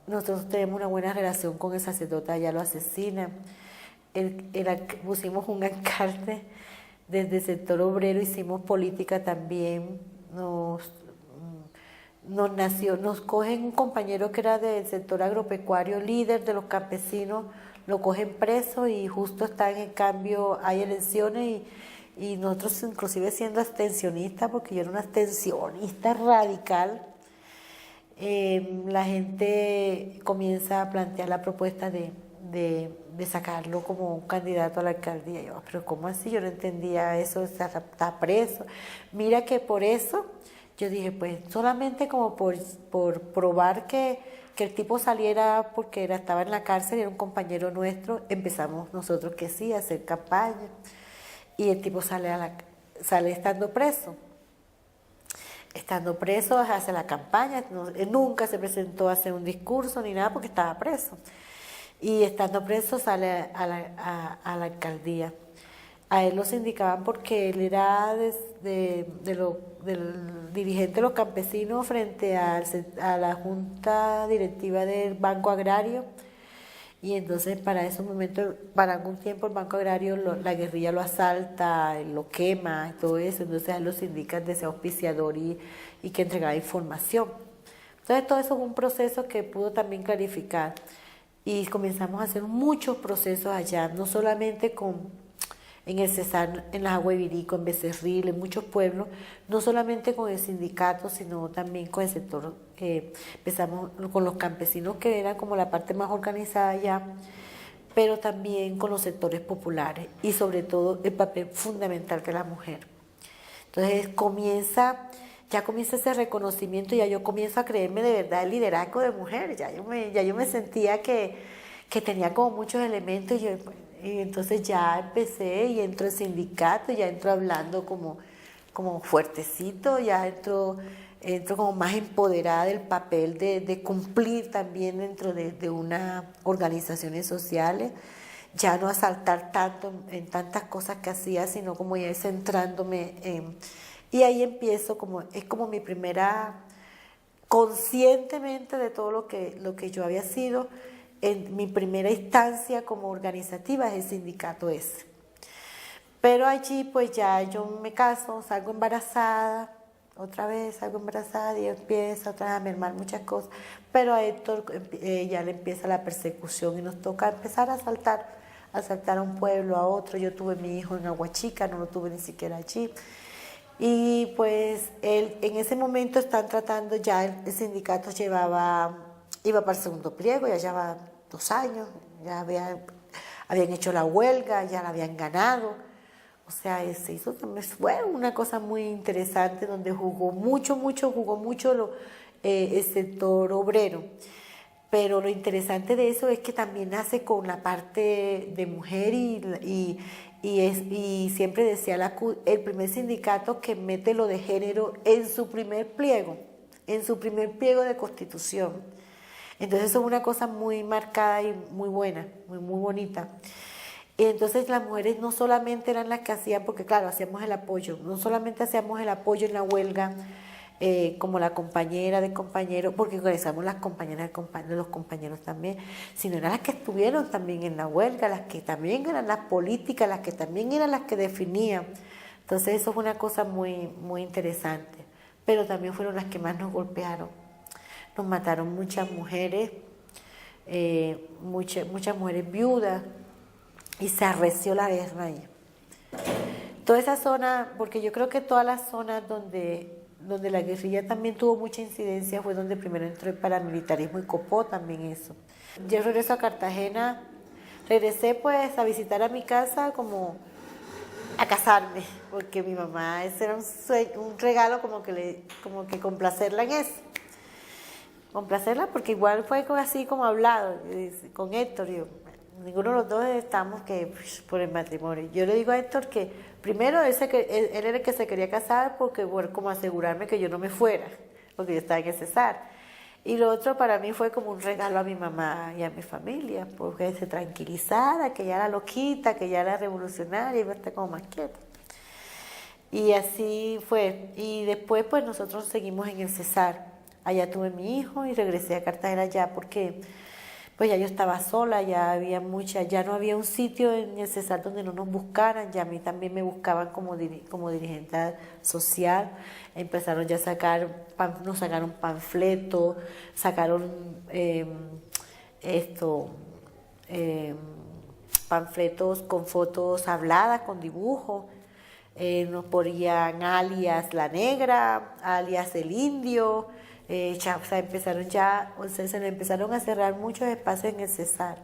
Nosotros tenemos una buena relación con el sacerdote, allá lo asesinan. Pusimos un alcalde desde el sector obrero, hicimos política también. Nos cogen un compañero que era del sector agropecuario, líder de los campesinos, lo cogen preso y justo está en el cambio, hay elecciones y nosotros inclusive siendo abstencionistas, porque yo era una abstencionista radical, la gente comienza a plantear la propuesta de sacarlo como un candidato a la alcaldía. Yo, pero ¿cómo así? Yo no entendía eso, está preso. Mira que por eso yo dije, pues solamente como por probar que el tipo saliera porque estaba en la cárcel, era un compañero nuestro, empezamos nosotros que sí, a hacer campaña, y el tipo sale estando preso. Estando preso, hace la campaña, él nunca se presentó a hacer un discurso ni nada porque estaba preso. Y estando preso sale a la alcaldía. A él lo sindicaban porque él era del dirigente de los campesinos frente a la junta directiva del Banco Agrario. Y entonces para esos momentos, para algún tiempo el Banco Agrario, la guerrilla lo asalta, lo quema, todo eso. Entonces a él lo sindican de ser auspiciador y que entregaba información. Entonces todo eso es un proceso que pudo también clarificar. Y comenzamos a hacer muchos procesos allá, no solamente en el Cesar, en las Aguas de Ibirico, en Becerril, en muchos pueblos, no solamente con el sindicato, sino también con el sector, empezamos con los campesinos, que era como la parte más organizada allá, pero también con los sectores populares y sobre todo el papel fundamental de la mujer. Entonces ya comienza ese reconocimiento, ya yo comienzo a creerme de verdad el liderazgo de mujer, ya yo me sentía que tenía como muchos elementos y entonces ya empecé y entro en sindicato, ya entro hablando como fuertecito, ya entro como más empoderada del papel de cumplir también dentro de unas organizaciones sociales, ya no asaltar tanto en tantas cosas que hacía, sino como ya centrándome y ahí empiezo es como mi primera, conscientemente de todo lo que yo había sido, en mi primera instancia como organizativa es el sindicato ese. Pero allí pues ya yo me caso, salgo embarazada, otra vez salgo embarazada y empieza otra vez a mermar muchas cosas, pero a Héctor ya le empieza la persecución y nos toca empezar a asaltar a un pueblo, a otro. Yo tuve mi hijo en Aguachica, no lo tuve ni siquiera allí. Y pues en ese momento están tratando, ya el sindicato iba para el segundo pliego, ya llevaba 2 años, ya habían hecho la huelga, ya la habían ganado. O sea, se hizo, fue una cosa muy interesante donde jugó mucho el sector obrero. Pero lo interesante de eso es que también nace con la parte de mujer y siempre decía el primer sindicato que mete lo de género en su primer pliego de constitución. Entonces eso es una cosa muy marcada y muy buena, muy bonita. Y entonces las mujeres no solamente eran las que hacían, porque claro, hacíamos el apoyo, no solamente hacíamos el apoyo en la huelga, como la compañera de compañeros, porque organizamos las compañeras de los compañeros también, sino eran las que estuvieron también en la huelga, las que también eran las políticas, las que también eran las que definían. Entonces eso es una cosa muy, muy interesante, pero también fueron las que más nos golpearon. Nos mataron muchas mujeres, muchas mujeres viudas, y se arreció la guerra ahí. Toda esa zona, porque yo creo que todas las zonas donde la guerrilla también tuvo mucha incidencia fue donde primero entró el paramilitarismo y copó también eso. Yo regreso a Cartagena, regresé pues a visitar a mi casa como a casarme, porque mi mamá, ese era un regalo como que complacerla en eso. Complacerla porque igual fue así como hablado con Héctor, ninguno de los dos estamos por el matrimonio. Yo le digo a Héctor que primero él era el que se quería casar porque bueno, como asegurarme que yo no me fuera, porque yo estaba en el Cesar. Y lo otro para mí fue como un regalo a mi mamá y a mi familia, porque se tranquilizara, que ya era loquita, que ya era revolucionaria y iba a estar como más quieta. Y así fue. Y después pues nosotros seguimos en el Cesar. Allá tuve mi hijo y regresé a Cartagena ya porque pues ya yo estaba sola, ya no había un sitio en el Cesar donde no nos buscaran, ya a mí también me buscaban como dirigente social. Empezaron ya nos sacaron panfletos, sacaron panfletos con fotos habladas, con dibujos. Nos ponían alias La Negra, alias El Indio. Se le empezaron a cerrar muchos espacios en el Cesar.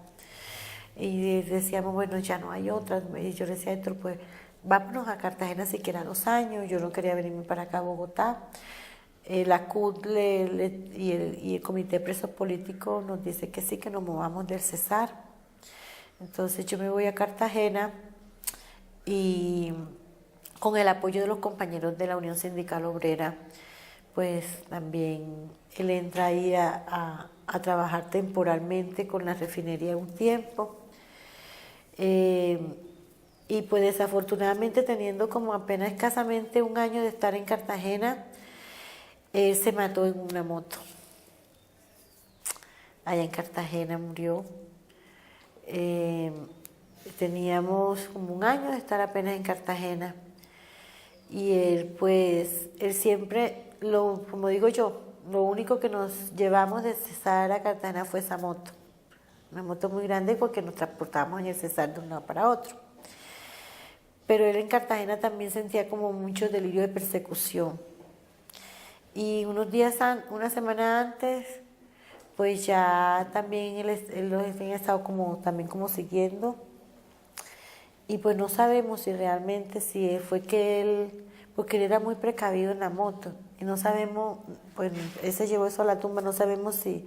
Y decíamos, bueno, ya no hay otras. Y yo decía, Héctor, pues vámonos a Cartagena siquiera 2 años. Yo no quería venirme para acá a Bogotá. La CUT y el Comité de Presos Políticos nos dice que sí, que nos movamos del Cesar. Entonces yo me voy a Cartagena y con el apoyo de los compañeros de la Unión Sindical Obrera, pues también él entra ahí a trabajar temporalmente con la refinería un tiempo. Y pues desafortunadamente teniendo como apenas escasamente 1 año de estar en Cartagena, él se mató en una moto. Allá en Cartagena murió. Teníamos como 1 año de estar apenas en Cartagena. Y él siempre, como digo yo, lo único que nos llevamos de Cesar a Cartagena fue esa moto. Una moto muy grande porque nos transportábamos en el Cesar de un lado para otro. Pero él en Cartagena también sentía como mucho delirio de persecución. Y una semana antes, pues ya también él los había estado también como siguiendo. Y pues no sabemos si realmente fue porque él era muy precavido en la moto. Y no sabemos, pues él se llevó eso a la tumba, no sabemos si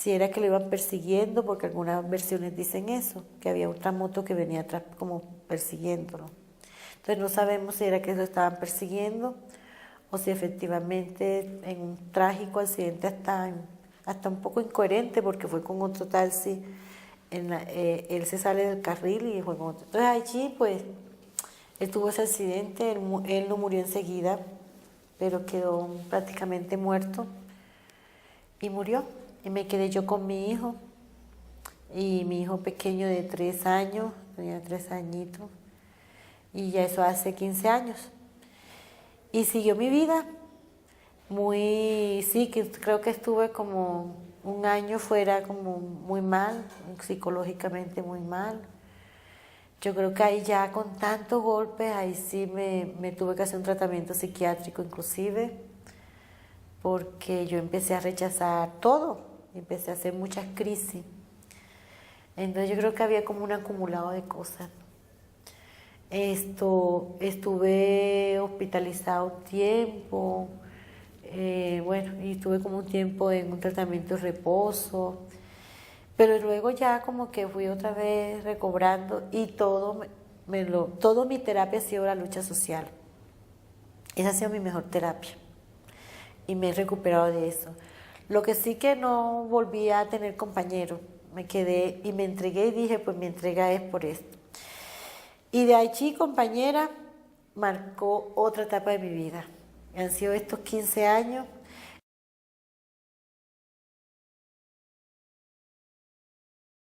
era que lo iban persiguiendo, porque algunas versiones dicen eso, que había otra moto que venía atrás como persiguiéndolo. Entonces no sabemos si era que lo estaban persiguiendo o si efectivamente en un trágico accidente hasta un poco incoherente, porque fue con otro taxi. Él se sale del carril y fue con otro. Entonces allí pues él tuvo ese accidente, él no murió enseguida, pero quedó prácticamente muerto y murió. Y me quedé yo con mi hijo y mi hijo pequeño de 3 años, tenía 3 añitos, y ya eso hace 15 años. Y siguió mi vida que creo que estuve como 1 año fuera como muy mal, psicológicamente muy mal. Yo creo que ahí ya con tantos golpes, ahí sí me tuve que hacer un tratamiento psiquiátrico inclusive, porque yo empecé a rechazar todo, empecé a hacer muchas crisis. Entonces yo creo que había como un acumulado de cosas. Estuve hospitalizada un tiempo, y estuve como un tiempo en un tratamiento de reposo. Pero luego ya como que fui otra vez recobrando y todo mi terapia ha sido la lucha social. Esa ha sido mi mejor terapia y me he recuperado de eso. Lo que sí que no volví a tener compañeros, me quedé y me entregué y dije, pues mi entrega es por esto. Y de allí, compañera, marcó otra etapa de mi vida. Han sido estos 15 años